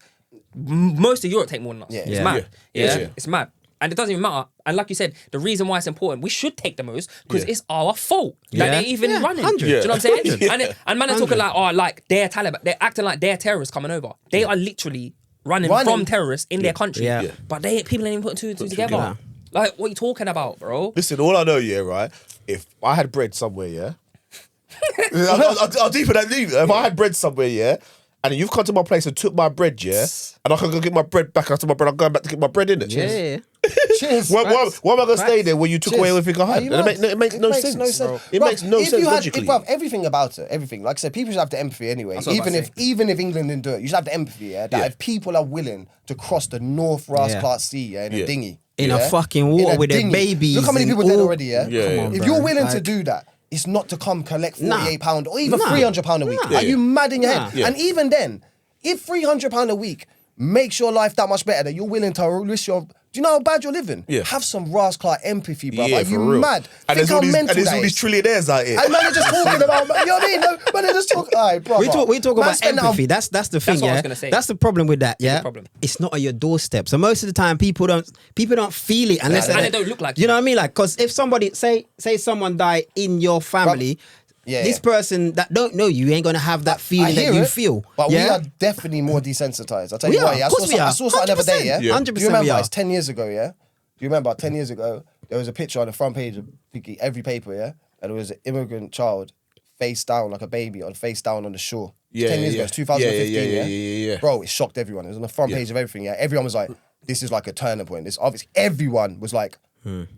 Most of Europe take more than us. Yeah. It's Yeah. mad. Yeah. Yeah. Yeah. It's mad. And it doesn't even matter. And like you said, the reason why it's important, we should take the most because Yeah. it's our fault that Yeah. they're even Yeah, running. 100. Do you know what I'm saying? Yeah. And man are talking like, oh, like they're Taliban. They're acting like they're terrorists coming over. They are literally running from terrorists in their country. Yeah. Yeah. But people ain't even putting two and two together. together. Like, what are you talking about, bro? Listen, all I know, right? If I had bread somewhere, I'll deeper that leave. If I had bread somewhere, and you've come to my place and took my bread, yeah, and I can go get my bread back after my bread, I'm going back to get my bread in it. Yeah. Cheers. Why am I going to stay there when you took away Cheers. everything I had? It makes no sense. It makes no sense logically. Bruv, everything about it, everything. Like I said, people should have the empathy anyway. That's what I was about to Even if England didn't do it, you should have the empathy, yeah, that if people are willing to cross the North Rasclat Sea, yeah, in a dinghy. In a yeah, fucking in water a with their dinghy. babies. Look how many and people dead all- already, yeah? Yeah, Come on, If bro. you're willing to Like- do that, it's not to come collect £48 or even Nah. £300 a week. Nah. Are you mad in your Nah. head? Yeah. And even then, if £300 a week makes your life that much better, that you're willing to risk your... Do you know how bad you're living? Yeah. Have some Rasclat empathy, bro. Yeah, Are for you real. mad? And Think there's all how these, mental and there's that all these is. trillionaires out here. And man are just talking about, you know what I mean? No, man are just talking. All right, bro. We talk about empathy. That's the thing, what I yeah. was gonna say. That's the problem with that, yeah. problem. It's not on your doorstep. So most of the time, people don't feel it unless And they don't look like you you. know what I mean. Like, because if somebody say someone died in your family, Yeah, this yeah. person that don't know you ain't gonna have that I feeling hear that you it, feel. But yeah? we are definitely more desensitized. I'll tell We you are. what, yeah. Of course we I are. saw something the other day, yeah. 100% Do you remember? we are. It's 10 years ago, yeah. Do you remember 10 years ago, there was a picture on the front page of every paper, yeah? And it was an immigrant child face down like a baby face down on the shore. Yeah, 10 years yeah, ago, it's 2015, yeah. yeah? Bro, it shocked everyone. It was on the front page of everything, yeah? Everyone was like, this is like a turning point. This obviously, everyone was like,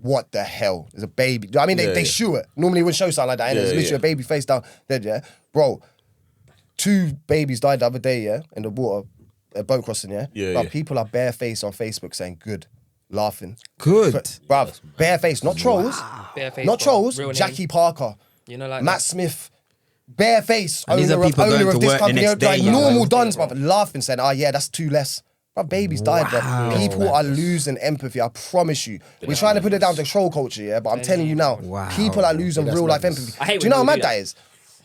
what the hell? There's a baby. I mean, they shoot it. Normally, it wouldn't show something like that. And there's literally a baby face down dead, yeah? Bro, 2 babies died the other day, yeah? In the water, a boat crossing, yeah? Yeah, But yeah. people are barefaced on Facebook saying, good, laughing. Good. Bruv, barefaced, not trolls. Barefaced, Not bro. trolls. Real name. Jackie Parker. You know, like Matt that. Smith. Bareface. And these are people going to of this work the company. next day, Like you know, normal like- dons, bruv. Laughing, saying, oh yeah, that's 2 less. Bruv, babies died, bruv. People are losing empathy, I promise you. We're trying to put it down to troll culture, yeah? But I'm telling you now, Wow. people are losing real life empathy. I hate Do you know how when mad people do that that. is?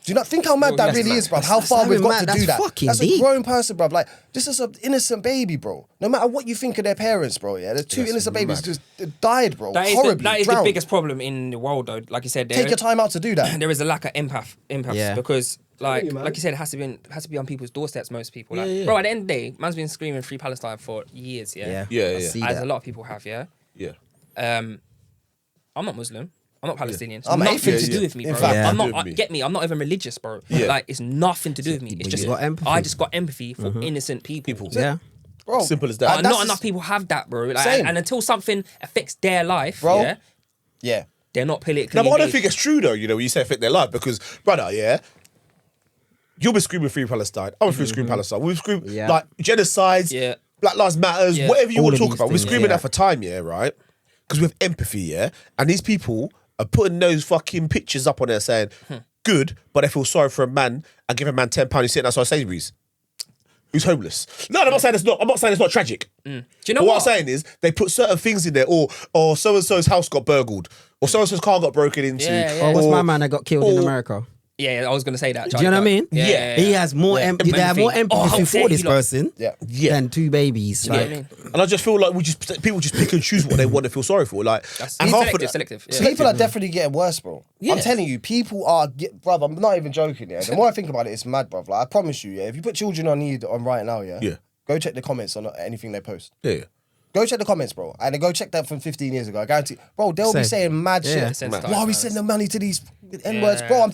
Do you not think how mad that that's really mad. is, bruv? How That's far not we've even got mad, to do that's that. fucking That's a deep. grown person, bruv. Like, this is an innocent baby, bro. No matter what you think of their parents, bro, yeah? The 2 innocent babies just died, bro. That is, Horribly, that is the drowned. biggest problem in the world, though. Like you said, Take your time out to do that. there is a lack of empath Yeah. because like you, man. like you said, it has to be on people's doorsteps. Most people, like, bro. At the end of the day, man's been screaming "Free Palestine" for years. Yeah, Yeah. Yeah, I yeah. see as that. a lot of people have. Yeah, Yeah. I'm not Muslim. I'm not Palestinian. It's I'm nothing atheist. to do with me, In bro. fact, Yeah. I'm not. Do with me. Get me? I'm not even religious, bro. Yeah. Like it's nothing to do with me. It's But just you got empathy. I just got empathy for innocent people. Yeah. Bro, Simple as But that. that's not enough people have that, bro. Like, Same. and until something affects their life, Bro. yeah, Yeah. they're not politically. No, but I don't engaged. think it's true though, you know, when you say affect their life, because, brother, yeah, you'll be screaming Free Palestine. I'm screaming Palestine. We've screamed Yeah. like genocides, Yeah. Black Lives Matters, Yeah. whatever you All want of to talk these about. We're things, screaming yeah. that for time, yeah, right? Because we have empathy, yeah? And these people are putting those fucking pictures up on there saying, good, but they feel sorry for a man and give a man £10 who's sitting outside Sainsbury's. Who's homeless? No, I'm not saying it's not. I'm not saying it's not tragic. Do you know But what I'm what? saying is they put certain things in there, or so and so's house got burgled, or so and so's car got broken into. Yeah, yeah. Oh, what's or- my man that got killed in or- America? Yeah, I was gonna say that. Do you know what I mean? Yeah. He has more empathy. They have more Empathy. empathy Oh, for how this dare you lot. person Yeah. Yeah. than 2 babies. You know Like, what I mean? And I just feel like people just pick and choose what they want to feel sorry for. Like, That's and half of selective. that- Yeah. People are definitely getting worse, bro. Yeah. I'm telling you, people are, brother, I'm not even joking, yeah. The more I think about it, it's mad, bruv. Like, I promise you, yeah, if you put children on need on right now, yeah, Yeah. go check the comments on anything they post. Yeah. Go check the comments, bro. And then go check that from 15 years ago. I guarantee. Bro, they'll be Same. saying mad Yeah. shit. Mad. Why are we sending money to these N-words? Yeah. Bro,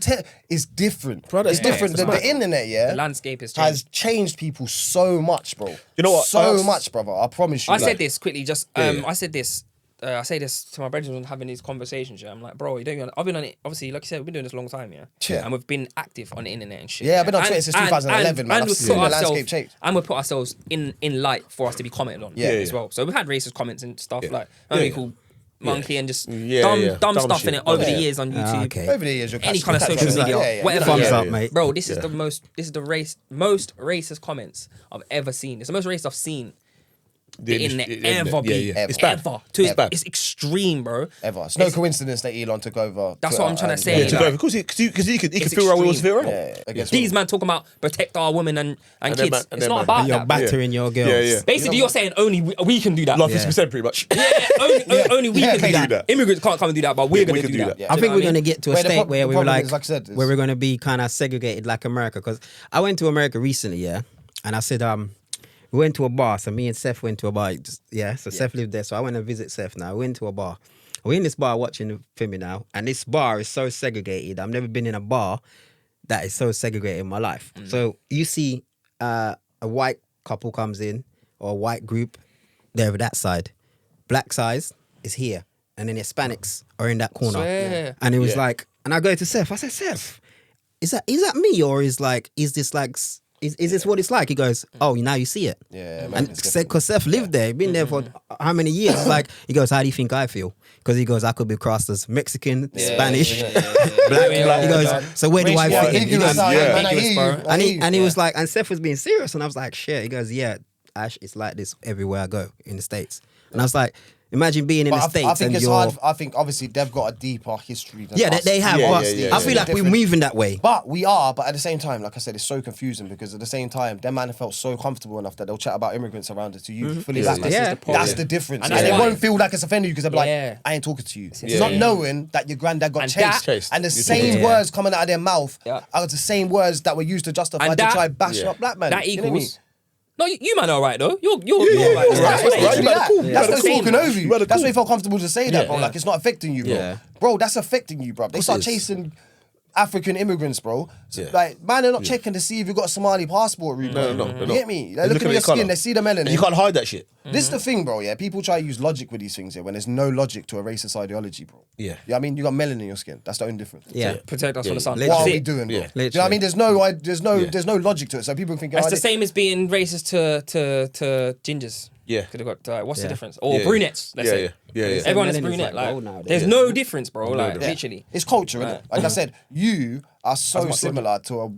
it's different. Brother, it's yeah, different. it's The mad. internet, yeah, The landscape has changed. has changed people so much, bro. You know what? So I- much, brother. I promise you. I like- said this quickly. Just Yeah. I say this to my brethren when having these conversations. Yeah, I'm like, bro, you don't. I've been on it. Obviously, like you said, we've been doing this a long time. Yeah, Yeah. and we've been active on the internet and shit. Yeah, I've been on And- Twitter since and- 2011, man. And I've we've seen put the ourselves, landscape change. and we put ourselves in light for us to be commented on. Yeah. as Yeah. well. So we've had racist comments and stuff like Yeah. only called monkey and just Yeah, dumb yeah. dumb Dumb stuff shit. in it over Yeah. the years on YouTube. okay. Over the years, you'll Any catch- kind of catch social those, media, like, whatever. Thumbs yeah. up, mate. Bro, this is the most most racist comments I've ever seen. It's the most racist I've seen the internet ever be. Yeah. It's bad. Ever. It's bad. It's extreme, bro. Ever. It's no coincidence that Elon took over. That's Twitter what I'm trying to and- say. Yeah, to go because he could It's feel around where he wants to feel extreme. around. Yeah, against These man talking about protect our women and And kids. then man- and It's then not man- about And you're that. battering your girls. Yeah, yeah. Basically, you're saying only we can do that. Like 50% pretty much. Yeah, only we can do do that. that. Immigrants can't come and do that, but we're Yeah, going we to can do do that. that. I Do you think know we're what gonna get to a Where the state where we were problem like, is, like I said, is- where we're gonna be kind of segregated like America. Because I went to America recently, yeah, and I said, we went to a bar. So me and Seth went to a bar. So Seth lived there, so I went to visit Seth. Now I went to a bar. We're in this bar watching the film now, and this bar is so segregated. I've never been in a bar that is so segregated in my life. So you see a white couple comes in or a white group, they're over that side. Black side is here, and then Hispanics are in that corner. Swear. And it was Yeah. like, and I go to Seth. I said, Seth, is that me or is this like? Is this what it's like? He goes, oh, now you see it. Yeah, man, And it's different. because Seth lived there, been there for how many years? It's like, he goes, how do you think I feel? Because he goes, I could be classed as Mexican, Spanish, black. He goes, so where do I Yeah, fit in? He goes, and he was like, and Seth was being serious, and I was like, shit. He goes, yeah, Ash, it's like this everywhere I go in the States. And I was like, imagine being in the States I think and it's you're... hard. I think obviously they've got a deeper history than Yeah, us. they have. Yeah, but yeah, yeah, I feel yeah. like we're moving that way. But we are, but at the same time, like I said, it's so confusing because at the same time, them man felt so comfortable enough that they'll chat about immigrants around it to you fully Yeah, back. yeah. That's the difference. And And, that's it why- won't feel like it's offending you because they'll be like, Yeah. I ain't talking to you. Yeah. Not Yeah. knowing that your granddad got And chased. that- And the You're same talking- words coming out of their mouth Yeah. are the same words that were used to justify And to that- try bashing Yeah. up black men. That You know what I mean? equals. No, you man are right though. You're yeah, all right. yeah, That's right, what right, it is. Exactly that. cool. That's You why better he's talking cool. over you. You better That's why he cool. felt comfortable to say that, Yeah. bro. Like it's not affecting you, bro. Yeah. Bro, that's affecting you, bro. They start it is. chasing African immigrants, bro. So, Yeah. like, man, they're not checking to see if you've got a Somali passport, Ruben. No, no, no, they're You not. get me? They're They're looking at your colour. skin, they see the melanin. And you can't hide that shit. This is the thing, bro, yeah? People try to use logic with these things, yeah, when there's no logic to a racist ideology, bro. Yeah. You know what I mean? You got melanin in your skin. That's the only difference. Yeah. Protect us from the sun. Literally. What are That's we it. doing, bro? Yeah. Do you know what I mean? Literally. There's no logic to it. So people think That's the same as being racist to gingers. Yeah. Could have got what's the Yeah. differse? Or Yeah. brunettes. Let's Yeah, say. yeah. Yeah, yeah. Everyone is Melanin's brunette. like Like, gold nowadays. there's Yeah. no difference, bro. Like Yeah. literally. It's culture, isn't it? Like I said, you are so much similar to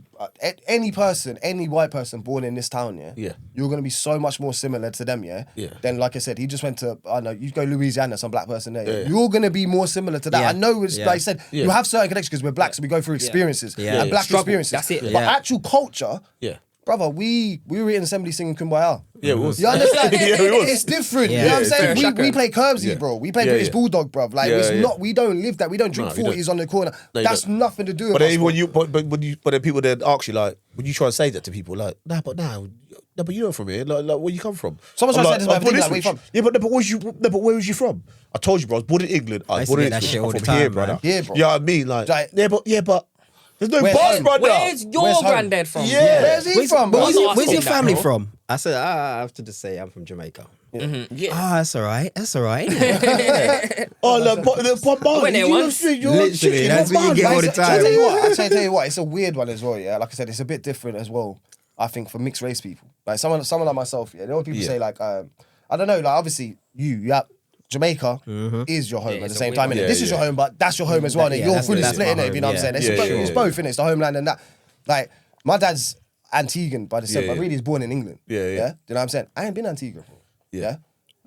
any person, any white person born in this town, yeah? Yeah. You're going to be so much more similar to them, yeah? Yeah. Then, like I said, he just went to, I don't know, you go Louisiana, some black person there. Yeah. You're going to be more similar to that. Yeah. I know it's, Yeah. like I said, Yeah. you have certain connections because we're black, so we go through experiences. Yeah. And black Struggle. experiences. That's it. But Yeah. actual culture, Yeah. brother, we were in assembly singing Kumbaya. Yeah, it was. You understand? Yeah, it was. It's different. Yeah. You know what I'm Yeah, saying? fair shaka. We play Curbsy, Yeah. bro. We play Yeah, British yeah. Bulldog, bro. Like Yeah, it's yeah. not. We don't live that. We don't drink No, you don't. 40s on the corner. No, you That's don't. nothing to do with But us. then bro. when you but then people then ask you like when you try to say that to people like no but you're not from here like where you come from. Someone's I'm trying to say this I'm about born in England, where you Ipswich. from? Yeah, but where was you from? I told you, bro. I was born in England. I I was used born to in get that Ipswich. shit I'm all from the time, here, man. brother. Yeah, bro. You know what I mean? Like yeah, but there's no Where's bars, home? brother. Where's your Where's home? granddad from? Yeah. Where's he from, bro? Where's I'm your, not where's your asking that, family bro. from? I said, I have to just say I'm from Jamaica. Yeah. Ah, that's all right. That's all right. Oh, the Bob Marley. went there You once. know, you're Literally, chicken, that's Bob what you get Marley. all the I'll time. tell you what. I'll tell you what. It's a weird one as well. Yeah, like I said, it's a bit different as well. I think for mixed race people, like someone like myself. Yeah, there are people Yeah. say like, I don't know. Like obviously you have. Jamaica is your home Yeah, at the it's a same weird time. one. innit? Yeah, This is your yeah. home, but that's your home as well. Yeah, and you're that's- fully that's split my in it. You know what I'm home, saying? yeah. It's, Yeah, both, yeah, it's yeah. both, innit? It's the homeland and that. Like my dad's Antiguan by descent, Yeah, but yeah. really he's born in England. Yeah, yeah. You know what I'm saying? I ain't been Antigua, bro. Yeah.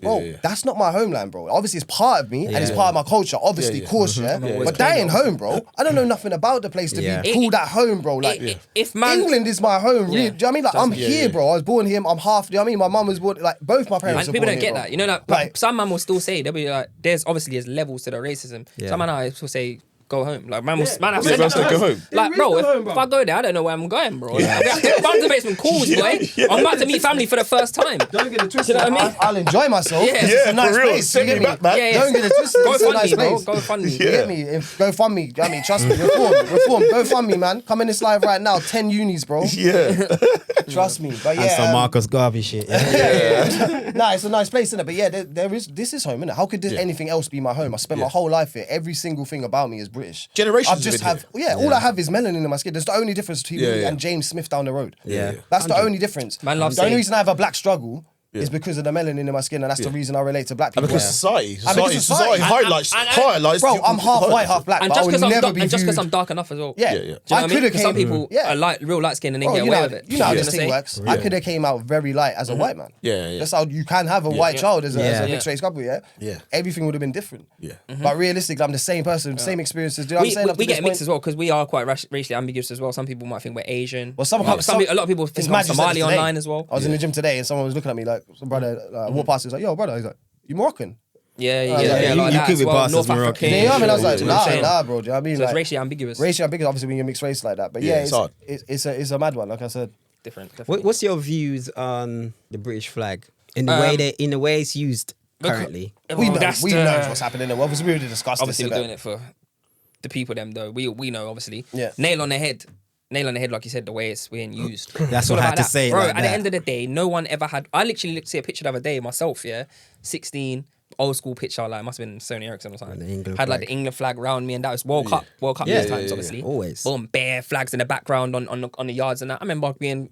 Bro, Yeah, yeah. that's not my homeland, bro. Obviously, it's part of me and it's Yeah. part of my culture. Obviously, Yeah, yeah. course, yeah. Yeah, But that ain't home, bro. I don't know nothing about the place to Yeah. be called at home, bro. Like, If man, England is my home, really. Do you know what I mean? Like, I'm Yeah, here, yeah. bro. I was born here. I'm half. Do you know what I mean? My mum was born. Like, both my parents. and are people born don't here, get bro. that. You know that Like- some man will still say they'll be like, there's levels to the racism. Yeah. Some man will say go home. Like man have said Yeah, that. man said go home. Like There bro, is if, no home, bro. if I go there, I don't know where I'm going, bro. Run to basement calls, boy. I'm about to meet family for the first time. Don't get it twisted. You know what I mean? I'll enjoy myself. Yeah. It's Yeah, a nice for real. place. Send you me get back, man. Yeah, yeah. Don't get it twisted. Go It's a fund nice me, bro. place. Go fund me. You get me? Go fund me. I mean, trust me. Reform. Go fund me, man. Come in this live right now. 10 unis, bro. Yeah. Trust me. But And yeah. some Marcus Garvey shit. Yeah. Nah, it's a nice place, isn't it? But yeah, this is home, innit? How could anything else be my home? I spent my whole life here. Every single thing about me is British. Generations I just have have, been all I have is melanin in my skin. That's the only difference between Yeah, me yeah. and James Smith down the road. Yeah. That's the only difference. Man loves the only saying- reason I have a black struggle is because of the melanin in my skin, and that's the reason I relate to black people. And because And because society society. highlights. Bro, I'm half white, half black, And but I just will because never be and just because viewed- I'm dark enough as well. Yeah, Yeah, yeah. Do you know what I mean? 'Cause some people Yeah. are real light skin and they Bro, get you away know, with it. you know how You this know thing what I'm saying? works. I could have came out very light as a white man. Yeah, yeah. That's how you can have a white child as a Yeah. mixed race couple, yeah? Yeah. Everything would have been different. Yeah. But realistically, I'm the same person, same experiences. Do you know what I'm saying? Up We to get this mixed point- as well because we are quite racially ambiguous as well. Some people might think we're Asian. Well, some a lot of people it's think mad I'm you said Somali this today. online as well. I was in the gym today and someone was looking at me like, some brother, I walked past, he was like, yo, brother, he's like, you Moroccan? Yeah, yeah, yeah, you like that could as be well. passed as North Moroccan. African. You know what I mean? I was like, You know what I'm saying? nah, bro. Do you know what I mean? So it's Like, racially ambiguous. racially ambiguous, obviously, when you're mixed race like that. But Yeah, yeah, it's hard. it's a mad one, like I said. Different. Definitely. What's your views on the British flag in the way it's used currently? We know That's what's happening in the world. Obviously, we already discussed Obviously, this. we're innit? doing it for the people. Them though, we know obviously. Yeah. Nail on the head. nail on the head, like you said, the way it's being used. That's It's what all I had about to that. say Bro, like at the that. end of the day, no one ever had. I literally looked see a picture the other day myself. 16, old school picture. Like, it must have been Sony Ericsson or something. And the England had like flag. the England flag around me, and that was World Cup Yeah, times, yeah, obviously. always. Boom, bare flags in the background on the yards and that. I remember being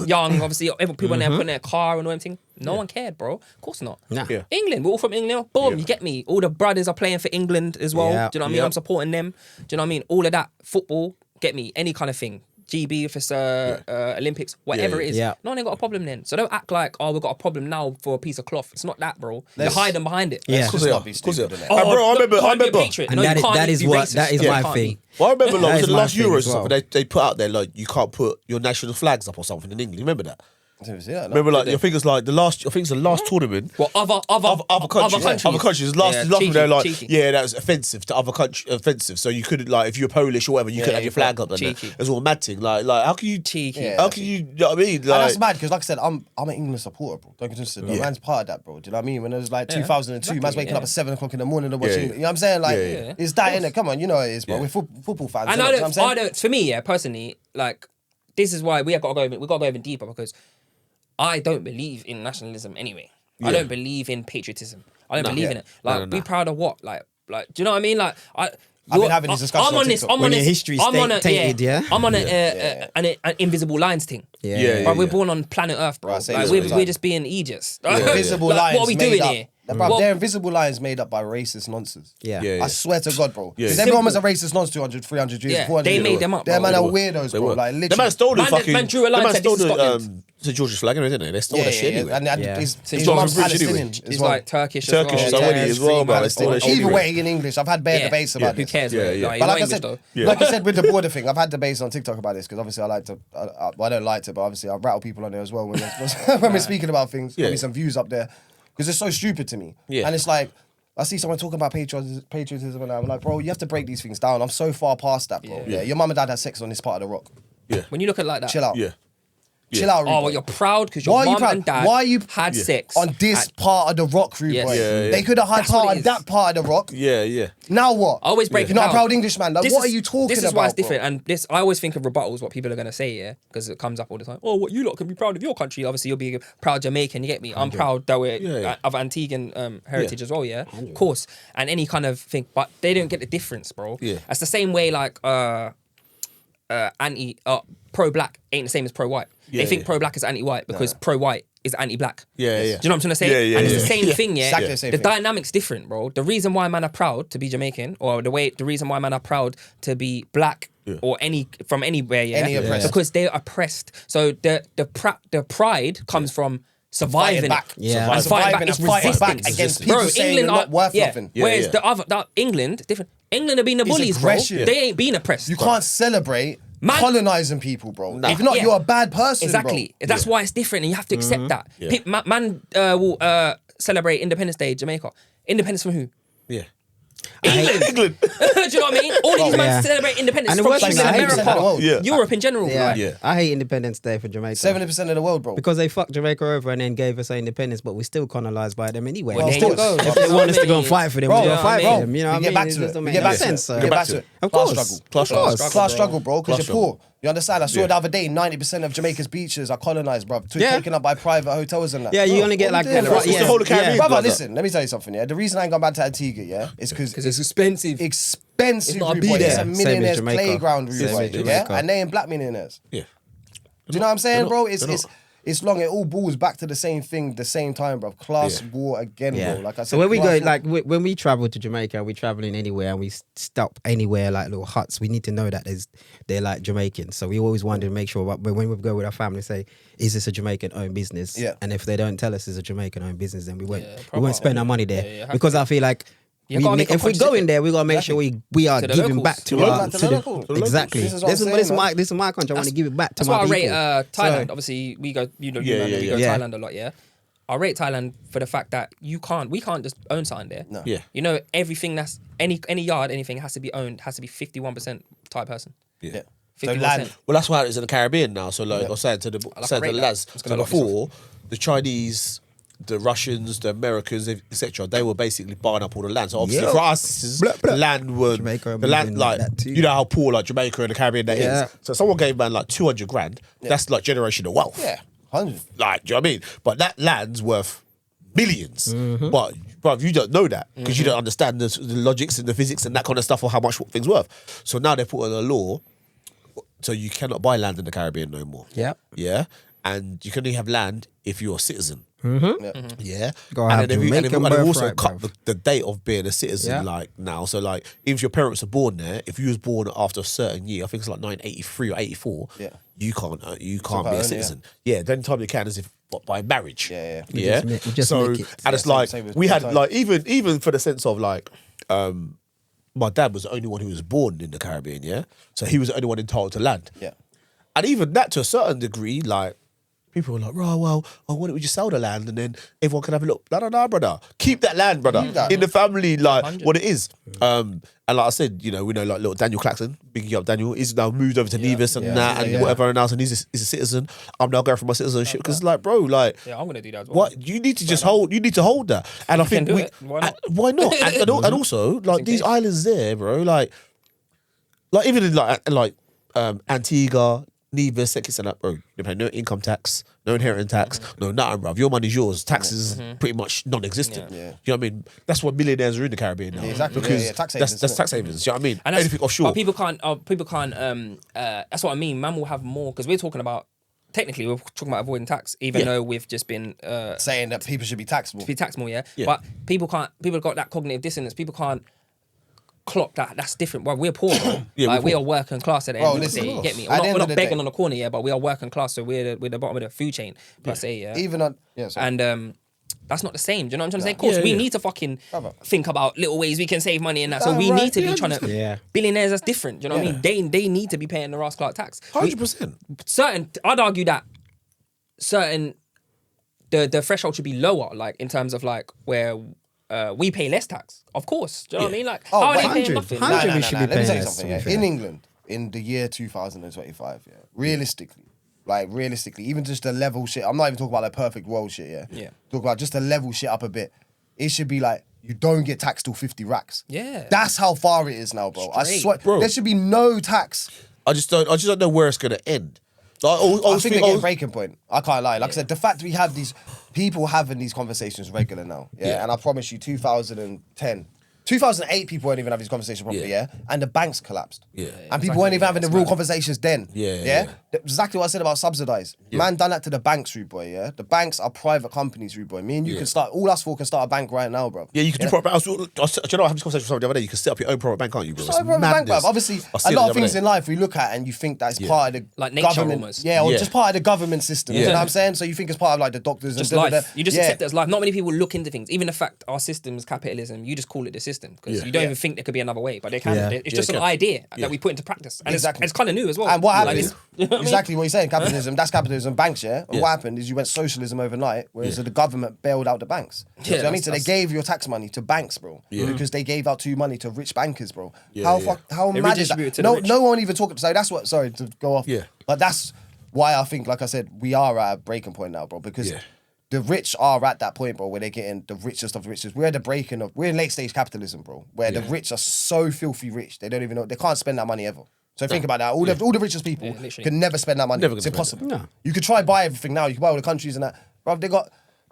young, obviously, people in there putting their car and all everything. No one cared, bro. Of course not. Nah. Yeah. England, we're all from England. Boom, you get me. All the brothers are playing for England as well. Yeah. Do you know what I mean? I'm supporting them. Do you know what I mean? All of that football, get me, any kind of thing. GB, if it's Olympics, whatever it is. Yeah. No one ain't got a problem then. So don't act like, oh, we've got a problem now for a piece of cloth. It's not that, bro. You're hiding behind it. Yeah. Let's just not be stupid, innit? Oh, bro, I look, remember. can't be a patriot. And No, that you is- can't that be is what- racist. that is Yeah, my can't thing. be. Well, I remember That like, is was it the my last thing Euros or as well. something? They put out there like you can't put your national flags up or something in England. You remember that? Yeah, no. Remember, like, I think it's like the last. I think it's the last tournament. Well, other Other countries. Last, Yeah, last one, they're like, cheeky. yeah, that was offensive to other countries. Offensive. So you couldn't like if you're Polish or whatever, you couldn't have your flag up. And that. cheeky. It's all mad thing. Like how can you? Cheeky. Yeah. How can you? You know what I mean? And Like, that's mad because, like I said, I'm an England supporter, bro. Don't get twisted. The man's part of that, bro. Do you know what I mean? When it was like 2002, man's waking up at 7 o'clock in the morning to watch England. You know what I'm saying? Like, Yeah. it's that in it. Come on, you know what it is, bro. We're football fans. And innit? I Do you know what I'm saying? don't. For me, yeah, personally, like, this is why we got to go even deeper, because I don't believe in nationalism anyway. I don't believe in patriotism. I don't believe in it. Like, be proud of what? Like, do you know what I mean? Like, I've been having this discussion on TikTok. When your history's tainted, yeah? I'm on an invisible lines thing. Yeah. But we're born on planet Earth, bro. Bro, I say Like, this all the we're time. just being idiots. Invisible Like, lines. what are we made doing up. here? Bro, What- they're invisible lines made up by racist nonsense. Yeah. Yeah. I swear to God, bro. Yeah. Because everyone was a racist nonce 200, 300 years, Yeah, 400 they years made ago. them up, Them bro. man are They weirdos, They bro. were. Like, The literally. man stole the Man- fucking. man drew a line, The man said stole this is the Scotland. St George's flag, didn't they? They stole that shit anyway. And Yeah. his St. mum's George's Bridge Palestinian anyway. as He's well. like Turkish Turkish as as well. well, as well, bro. They stole that shit Either anyway. way, in English, I've had bare Yeah. debates about Who this. cares? Yeah, bro? yeah. Like, But you're like I not said, English, though. like I said with the border thing, I've had debates on TikTok about this because obviously I like to. Well, I don't like to, but obviously I rattle people on there as well when when we're speaking about things. Yeah. Maybe some views up there because it's so stupid to me. Yeah. And it's like I see someone talking about patriotism, and I'm like, bro, you have to break these things down. I'm so far past that, bro. Yeah. Your mum and dad had sex on this part of the rock. When you look at it like that, Chill out. Yeah. Chill out. Oh, Rude well, boy. you're proud because Why your are you mum proud? and dad Why are you had sex on this part of the rock, rude Yes. boy. Yeah, yeah. They could have had That's what part it of that is. part of the rock. Yeah, yeah. Now what? I always break You're it not a down. proud Englishman. Like, This what is- are you talking about? This is why it's bro? different, and this I always think of rebuttals what people are gonna say, yeah, because it comes up all the time. Oh, what you lot can be proud of your country. Obviously, you'll be a proud Jamaican. You get me? I'm proud that we're Yeah. of Antiguan heritage as well, yeah, of course, and any kind of thing. But they don't get the difference, bro. Yeah. That's the same way like pro-black ain't the same as pro-white. Yeah, They think yeah. pro-black is anti-white because pro-white is anti-black. Yeah, yeah. Do you know what I'm trying to say? Yeah, yeah, and it's yeah. the same Yeah. thing, yeah. Exactly the same The thing. dynamic's different, bro. The reason why man are proud to be Jamaican, or the reason why man are proud to be black, or from anywhere, yeah, Any oppressed. because they're oppressed. So the pride comes from surviving Fighting back. Yeah. and fighting back. Surviving It's and fighting back resistance. against people saying you're not worth nothing. Yeah, Whereas yeah. the England different. England have been the bullies, bro. aggression. They ain't been oppressed. You can't celebrate Man- colonizing people, bro. If not, Yeah. you're a bad person, Exactly. bro. That's why it's different, and you have to accept that. Yeah. Man will celebrate Independence Day, Jamaica. Independence from who? Yeah. England. England. Do you know what I mean? All these Yeah. men celebrate independence And the from worst England, thing I hate America, is that- Yeah. Europe in general. Yeah. Right? Yeah. I hate Independence Day for Jamaica. 70% of the world, bro. Because they fucked Jamaica over and then gave us our independence, but we're still colonized by them anyway. Well, They there still, you go. if they want us to go and fight for them, Bro, we're going to fight bro, for them. You know what I we mean? get back It to just it. don't We make get no back to sense. it. So. We get back to it. Of Class course. struggle. Class Of course. struggle. Class struggle, bro, because Class you're poor. You understand? I saw the other day 90% of Jamaica's beaches are colonized, bro. Yeah. Taken up by private hotels and that. Yeah, you Bro, only get what like we doing, the- bro? It's the whole of Caribbean. Brother, does that. listen, let me tell you something, yeah. The reason I ain't gone back to Antigua, yeah, is because Because it's expensive. expensive, It's not a rude boy. be It's there. a Same as millionaire's Jamaica. playground, rude Same boy, as yeah? Jamaica. And they ain't black millionaires. Yeah. Do you know what I'm saying, not. bro? They're not. It's long. It all balls back to the same thing, the same time, bro. Class Yeah. war again, Yeah. bro. Like I said, So when we go, class war- like when we travel to Jamaica, we're traveling anywhere and we stop anywhere like little huts. We need to know that they're like Jamaicans. So we always wanted to make sure when we go with our family, say, is this a Jamaican-owned business? Yeah. And if they don't tell us it's a Jamaican-owned business, then we won't proper. spend our money there Yeah, you have because I feel like. You gotta make a If we conscious go in effort. there, we gotta make sure we are To the giving locals. back To to the our locals. To the locals. exactly. This is what This I'm is saying, this is my country. I want to give it back to That's my why I people. rate Thailand. So- Obviously, we go, Yeah, we go yeah, yeah. Thailand a lot, yeah. I rate Thailand for the fact that we can't just own something there. No. Yeah. You know, everything that's any yard, anything has to be owned, has to be 51% Thai person. Yeah. 50%. land. Well, that's why it's in the Caribbean now. So, like I was saying to the I rate that. lads It's so gonna lock this before, the Chinese the Russians, the Americans, etc. They were basically buying up all the land. So obviously Yeah. for us, this is Blah, blah. the land were Jamaica the land moving like like that too. you know how poor like Jamaica and the Caribbean that is. Yeah. So someone gave man like 200 grand. That's like generational wealth. Yeah, 100. Like, do you know what I mean? But that land's worth millions. Mm-hmm. But bruv, you don't know that because you don't understand the logics and the physics and that kind of stuff or how much things worth. So now they put in a law, so you cannot buy land in the Caribbean no more. Yep. Yeah, and you can only have land if you're a citizen. Yeah, Gotta have and Jamaican they've also birthright, cut bruv. the date of being a citizen Yeah. like now. So like, even if your parents are born there, if you was born after a certain year, I think it's like 1983 or 84, Yeah. you can't be about a only, citizen. Yeah, the only time you can is if by marriage. Yeah, We yeah. just So make it. and it's same- like same with we had my like even for the sense of like my dad was the only one who was born in the Caribbean, yeah. So he was the only one entitled to land. Yeah. And even that to a certain degree, like people were like, "Oh well, why don't we just sell the land and then everyone can have a look?" No, brother. Keep that land, brother, that. in the family, like 100. what it is. And like I said, you know, we know like little Daniel Claxton, big up Daniel, he's now moved over to Nevis and that and whatever, and now and he's a citizen. I'm now going for my citizenship because, like, bro, like, Yeah, I'm gonna do that as well. what you need to just hold, you need to hold that. And I If you think can do we, it, why not? why not? And also, like these case. islands there, bro, like even in like Antigua, Nevis, and that, bro, you pay no income tax, no inheritance tax, no nothing, bro. Your money's yours. Taxes is pretty much non-existent. Yeah. You know what I mean? That's why millionaires are in the Caribbean now. exactly. Because Yeah, tax that's havens, that's isn't tax havens. You know what I mean? And that's, Anything offshore. But people can't. That's what I mean. Man will have more because we're talking about. Technically, we're talking about avoiding tax, even though we've just been Saying that people should be taxable. be taxed more. Yeah. Yeah. But people can't. People have got that cognitive dissonance. People can't clock that. That's different. Well, we're poor. Bro. Yeah, like, we're we poor. are working class at the Bro, end of listen, the day. You get me? at the We're end not of the begging day- on the corner, yeah, but we are working class, so we're the bottom of the food chain per se. Yeah. Even on, yeah, sorry. And that's not the same. Do you know what I'm trying to say? Of course, we need to fucking Brother. think about little ways we can save money and that. So Ah, we right, need to be yeah, trying to. Yeah. Billionaires, that's different. Do you know what I mean? They need to be paying the Ross Clark tax. 100%. Certain, I'd argue that certain the threshold should be lower, like in terms of like where we pay less tax. Of course, do you know what I mean? Like, Oh, how are they 100, paying nothing? 100. we should be Let me paying tell you less, something. to be Yeah. fair. In England, in the year 2025, yeah, realistically, even just the level shit. I'm not even talking about the perfect world shit. Yeah, Yeah. Talk about just the level shit up a bit. It should be like you don't get taxed till 50 racks. Yeah. That's how far it is now, bro. I Straight. swear, Bro. there should be no tax. I just don't know where it's gonna end. Like, I think they're getting a breaking point. I can't lie. Like I said, the fact we have these people having these conversations regular now, yeah. And I promise you, 2010, 2008, people weren't even having these conversations properly, yeah. And the banks collapsed, Yeah. And people weren't even having the real conversations then, Yeah. Exactly what I said about subsidised. Man done that to the banks, rude boy, yeah. The banks are private companies, rude boy. Me and you can start. All us four can start a bank right now, bro. Yeah, you can do private bank. Do you know, I had this conversation with somebody the other day. You can set up your own private bank, can't you, bro? So private bank, bruv. Obviously, a lot of things in life we look at and you think that's part of the Like nature government, almost. yeah, or Yeah. just part of the government system. You know what I'm saying? So you think it's part of like the doctors Just and life. You just yeah. accept it as life. Not many people look into things. Even the fact our system is capitalism, you just call it the system because you don't even think there could be another way, but they can. Yeah. It's just an idea that we put into practice, and Exactly. it's kind of new as well. And what Like, happened? you know what I mean? Exactly what you're saying. Capitalism. That's capitalism. Banks, yeah. And what happened is you went socialism overnight, whereas the government bailed out the banks. Yeah, Do you know what I mean? So they that's- gave your tax money to banks, bro. Because they gave out too money to rich bankers, bro. How mad is that? redistributed to the rich. No one even talking. So that's what. Sorry to go off. Yeah. But that's why I think, like I said, we are at a breaking point now, bro. Because Yeah. the rich are at that point, bro, where they're getting the richest of the richest. We're at the breaking of. We're in late stage capitalism, bro, where the rich are so filthy rich they don't even know they can't spend that money ever. So think about that. All the richest people literally. can never spend that money. Never It's gonna spend impossible. it. No. You could try buy everything now. You can buy all the countries and that. Bro,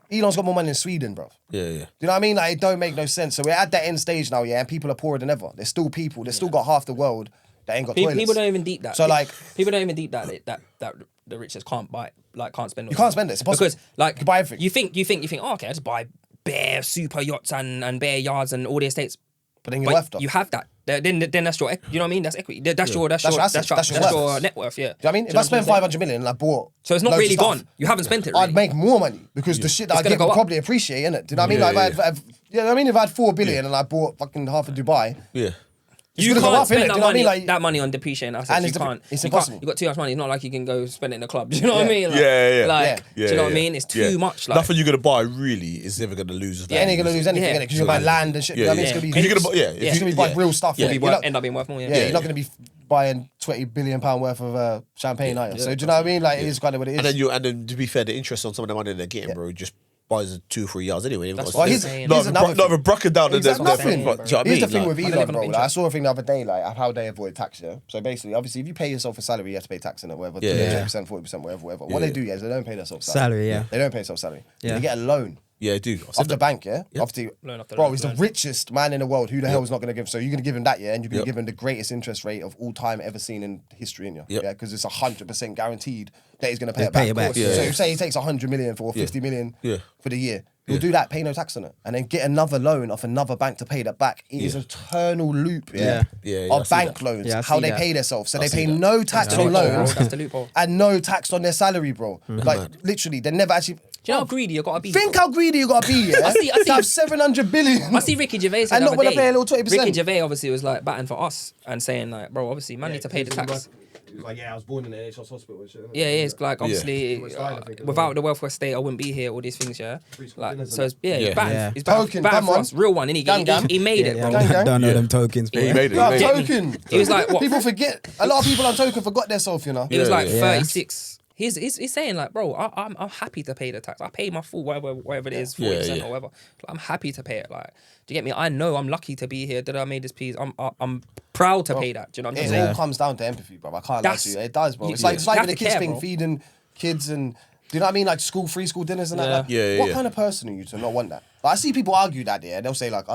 Elon's got more money in Sweden, bro. Yeah. Do you know what I mean? Like, it don't make no sense. So we're at that end stage now, yeah, and people are poorer than ever. There's still people. There's still got half the world that ain't got toilets. People don't even deep that. So, like- people don't even deep that the richest can't buy, like can't spend. You can't spend it. It's impossible. Because like You can buy everything. You think, oh, okay, I just buy bare super yachts and bare yards and all the estates. But then you're But left off. you have that. Then that's your, you know what I mean? That's equity. That's your That's your asset. That's your worth. net worth. Yeah. Do you know what I mean? Do If you I know spend what I'm 500 million and I bought, So it's not loads of really stuff, gone. You haven't spent it. I'd Really. make more money because the shit that I gonna get go would up. probably appreciate, innit? Do you know what I mean? Yeah, Like, you know what I mean? If I had 4 billion and I bought fucking half of Dubai, Yeah. You gonna go can't up, innit? spend Do you know what I mean? Like- that money on depreciating assets. And You it's can't. it's you impossible. can't. You got too much money. It's not like you can go spend it in a club. Do you know what I Yeah. mean? Like, Yeah. Like, do you know what I Yeah. mean? It's too Yeah. much. Like, Nothing you're gonna buy really is ever gonna lose. you ain't gonna lose anything, Yeah. innit? Because you're buying land and shit. Yeah, You know what I mean? yeah. It's gonna be. 'Cause you're gonna buy- yeah, if It's gonna be buying yeah. real stuff. Yeah. innit? You're not- end up being worth more. Yeah, you're not gonna be buying £20 billion worth of champagne, are you? So do you know what I mean? Like, it is kind of what it is. And then to be fair, the interest on some of the money they're getting, bro, just buys 2 or 3 yards anyway. That's Got what a- he's saying. not Here's even another not even Brucker down in Exactly. the Nothing. Do you know what I Here's mean? the thing with I Elon, live on bro. the Like, I saw a thing the other day, like how they avoid tax. Yeah. So basically, obviously, if you pay yourself a salary, you have to pay tax in it, whatever. Yeah. 30%, 40%, whatever. What Yeah. they do is they don't pay themselves Salary, yeah. They don't pay themselves salary. Yeah. They get a loan. Yeah, I do. I've Off said the that. bank, yeah? Obviously, Loan off the bro, loan, he's the loan. richest man in the world. Who the hell is not going to give? So you're going to give him that, yeah? And you're going to Yep. give him the greatest interest rate of all time ever seen in history, yeah? Yep. Yeah, because it's 100% guaranteed that he's going to pay He'll it back. pay it back. Yeah. So say he takes 100 million for 50 million Yeah. for the year. He'll do that, pay no tax on it, and then get another loan off another bank to pay that back. It is an eternal loop, Yeah. Yeah, I of see bank that. loans, Yeah, I how see they that. pay themselves. So I they see pay that. no tax the on loophole, loans bro. That's the loophole. and no tax on their salary, bro. Like literally, they never actually. Do you know how greedy you gotta be? Think how greedy you gotta be, yeah? I see- To have 700 billion. I see Ricky Gervais And the not other wanna day. pay a little 20%. Ricky Gervais obviously was like batting for us and saying like, bro, obviously man need to pay the tax. Like, yeah, I was born in the NHS hospital and shit. innit? Yeah, it's like obviously West Side, I think, as without well. the welfare state, I wouldn't be here. All these things, yeah. Like dinners so, and it's, yeah, Yeah. he's batting, Yeah. he's batting, Token, batting come for on. us, real one, and Gang. he made it, Yeah, bro. Gang. don't know them tokens, bro. Yeah, he made it. No, He made it. token. He was like, what? People forget. A lot of people on token forgot themselves, you know. He was Yeah, like yeah. 36. He's saying like, bro, I'm happy to pay the tax. I pay my full whatever it is, 40% Yeah. or whatever. I'm happy to pay it. Like, do you get me? I know I'm lucky to be here. That I made this piece. I'm proud to pay that. Do you know what I'm It saying? all comes down to empathy, bro. I can't lie That's- to you. It does, bro. you- It's like you it's like have with the to kids care, thing, bro. feeding kids and do you know what I mean? Like free school dinners and Yeah. that. Yeah, What yeah. kind of person are you to not want that? Like, I see people argue that, yeah. They'll say like,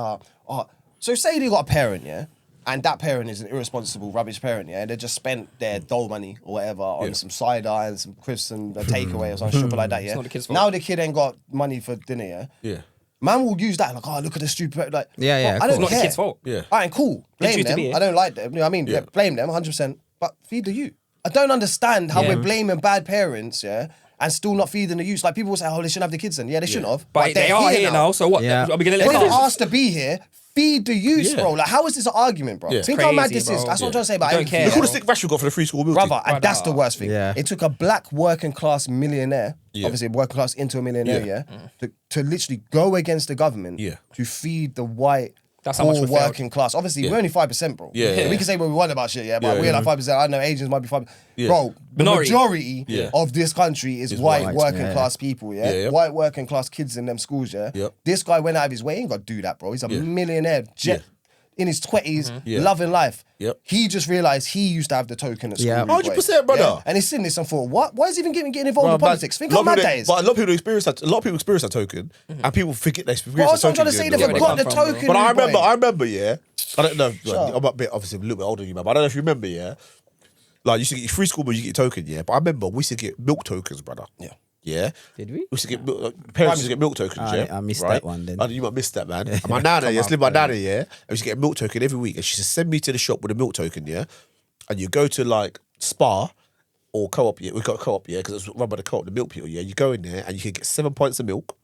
so say they got a parent, yeah, and that parent is an irresponsible, rubbish parent, yeah, and they just spent their dole money or whatever on some cider and some crisps and a takeaway or some shit like that, yeah. not the kid's fault. Now the kid ain't got money for dinner, yeah. Yeah. Man will use that like, oh, look at the stupid, like, Yeah, yeah, I of don't course. It's not the care. kid's fault. Yeah. All right, cool. Blame choose to them. be here. I don't like them. You know what I mean? Yeah. Blame them 100%. But feed the youth. I don't understand how Yeah. we're blaming bad parents, yeah, and still not feeding the youth. Like people will say, oh, they shouldn't have the kids then. Yeah, they shouldn't have. But they they're are here now. So what? Yeah. Are we gonna let When them they're go? asked to be here, feed the youth, Yeah. bro. Like, how is this an argument, bro? Yeah. Think how mad Crazy, this is. bro. That's what I'm Yeah. trying to say about Don't empathy, care. Look all bro. the stick rash you got for the free school meal Brother, team. and that's the worst thing. Yeah. It took a black working class millionaire, Yeah. obviously working class into a millionaire, Yeah. to literally go against the government Yeah. to feed the white That's how much poor we failed. working class. Obviously, Yeah. we're only 5%, bro. Yeah. We can say what we want about shit, yeah, but Yeah, we're yeah. like 5%. I know Asians might be 5%. Yeah. Bro, the Minority. majority Yeah. of this country is Is white white, working yeah. class people, yeah? Yeah, yeah. White working class kids in them schools, yeah? Yep. This guy went out of his way, he ain't got to do that, bro. He's a Yeah. millionaire, in his 20s, Yeah. loving life. Yep. He just realised he used to have the token at school. Yeah. boy. 100%, brother. And he's seen this and thought, what? Why is he even getting involved Bro, in politics? Think a lot how of mad people- that is. But a lot of people experience that. A lot of people experience that token, and people forget they experience Well, that that's what I'm token. trying to say. during They the forgot day. the come from, token. But I boy. remember, yeah. I don't know. Sure. I'm a bit, obviously, a little bit older than you, man. But I don't know if you remember, yeah. Like, you used to get your free school, but you get your token, yeah. But I remember we used to get milk tokens, brother. Yeah. Yeah. Did we? We used to get parents used to get milk tokens, yeah. I missed right? that one then. Oh, you might miss that, man. And my nana, yeah, live my nana, yeah. I used to get a milk token every week, and she used to send me to the shop with a milk token, yeah. And you go to like Spar or Co-op, yeah. We got Co-op, yeah, because it's run by the Co-op, the milk people, yeah. You go in there and you can get 7 pints of milk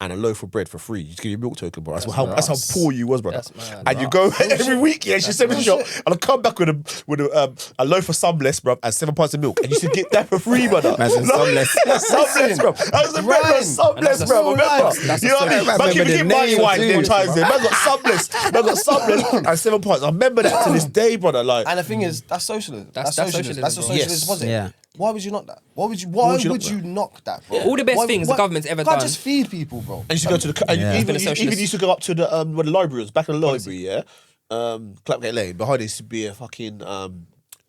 and a loaf of bread for free. You just give your milk token, bro. That's how poor you was, brother. That's mad. And you go every week, yeah. She send me to the shop, and I come back with a loaf of Sunless, bro, and 7 pints of milk, and you should get that for free, brother. Man said Sunless. Sunless, bro. That was the Right. best Sunless, bro. Remember? That's You know what I mean? I Man, remember can the get money name wine too. them times there. Man got Sunless and 7 pints. I remember that to this day, brother. Like, And the thing is, that's socialism. That's socialism. That's a socialism, bro. socialist Yes. deposit. Yeah. Why would you knock that? Why would you knock that, bro? All the best things the government's ever can't done. just feed people, bro. and you used to go to the, and Yeah. even Been a socialist. even used to go up to the where the library was, back in the library, yeah. Clapgate Lane. Behind it used to be a fucking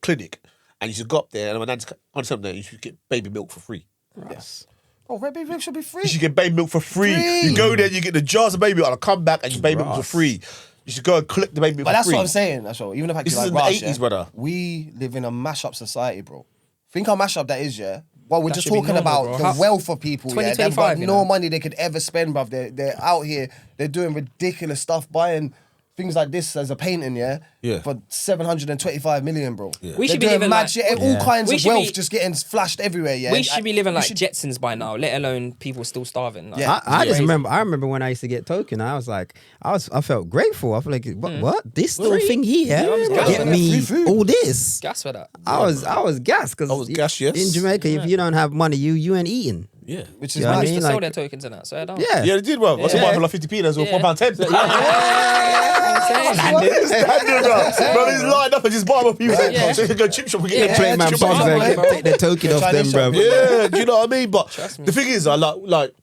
clinic, and you used to go up there, and my nan's on something, you should get baby milk for free. Yes. Oh, red baby milk should be free. You should get baby milk for free. Free. You go there, you get the jars of baby milk, and I come back and you baby milk for Ross. free. You should go and collect the baby milk But for that's free. what I'm saying. That's all. Even the fact This you're is like, in the Raj, 80s, yeah, brother. we live in a mash-up society, bro. Think how mash-up that is, yeah? Well, we're That just should be talking normal, about bro. the How- wealth of people, yeah? They've got 2025, you no know? money they could ever spend, bruv. They're out here, they're doing ridiculous stuff, buying things like this as a painting, yeah? Yeah. For 725 million, bro. We They're should be doing living mad like- shit, all kinds We of should wealth be- just getting flashed everywhere, yeah? We should be living we like should- Jetsons by now, let alone people still starving. Like, Yeah. I just crazy. remember. I remember when I used to get token. I was like, I felt grateful. I felt like, what? This little Free. thing here Yeah, I was get gassed. me Free food. all this. Gas for that. I was gassed because I was gassed, yes. in Jamaica, if you don't have money, you ain't eating. Yeah. Which is Yeah, Man I used mean, to sell like- their tokens and that, so I don't. Yeah, Yeah, they did, bro. What's a Yeah. buy for like 50p? That's Yeah. £4.10. Yeah. Standard, bro. He's lined up and just buy more people. Yeah. So you can go chip shop and get Yeah. play man Chip bombs shop, and bro. take the token off them, Chinese bro. shop. Yeah, do you know what I mean? But Trust me. the thing is, I like